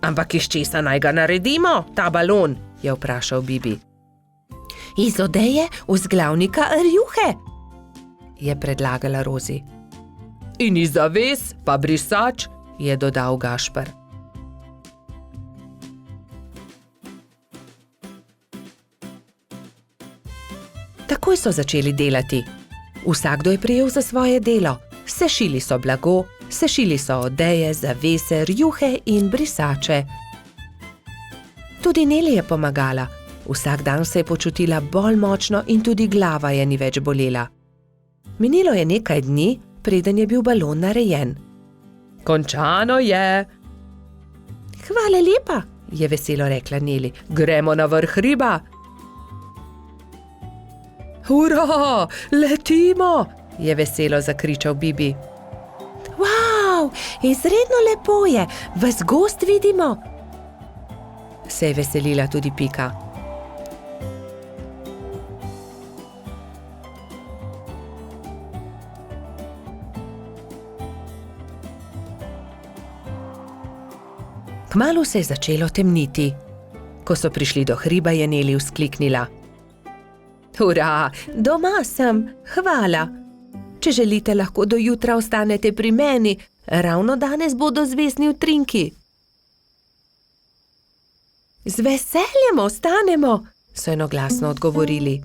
Ampak iz česa naj ga naredimo, ta balon, je vprašal Bibi. Iz odeje vzglavnika rjuhe, je predlagala Rozi. In iz zaves pa brisač, je dodal Gašper. Takoj so začeli delati. Vsakdo je prijel za svoje delo. Sešili so blago, sešili so odeje, zavese, rjuhe in brisače. Tudi Neli je pomagala. Vsak dan se je počutila bolj močno in tudi glava je ni več bolela. Minilo je nekaj dni, preden je bil balon narejen. Končano je. Hvala lepa, je veselo rekla Neli. Gremo na vrh hriba. Hurra, letimo, je veselo zakričal Bibi. Wow, izredno lepo je, ves gozd vidimo, se je veselila tudi Pika. Kmalu se je začelo temniti. Ko so prišli do hriba, je Neli vzkliknila: Hura, doma sem, hvala. Če želite, lahko do jutra ostanete pri meni, ravno danes bodo zvezdni utrinki. Z veseljem ostanemo, so enoglasno odgovorili.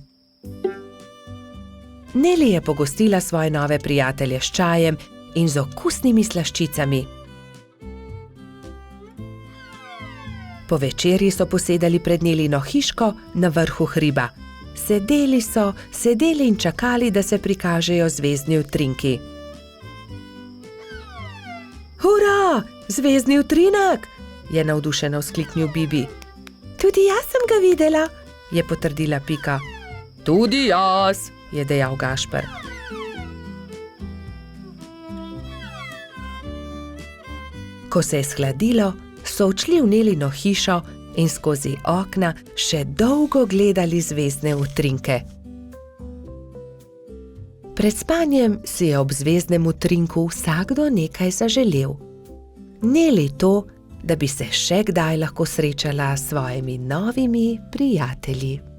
Neli je pogostila svoje nove prijatelje s čajem in z okusnimi slaščicami. Po večerji so posedali pred Nelino hiško na vrhu hriba. Sedeli in čakali, da se prikažejo zvezdni utrinki. Hura, zvezdni utrinek, je navdušeno vzkliknil Bibi. Tudi jaz sem ga videla, je potrdila Pika. Tudi jaz, je dejal Gašper. Ko se je shladilo, so odšli v Nelino hišo in skozi okna še dolgo gledali zvezdne utrinke. Pred spanjem si je ob zvezdnem utrinku vsakdo nekaj zaželel. Neli to, da bi se še kdaj lahko srečala s svojimi novimi prijatelji.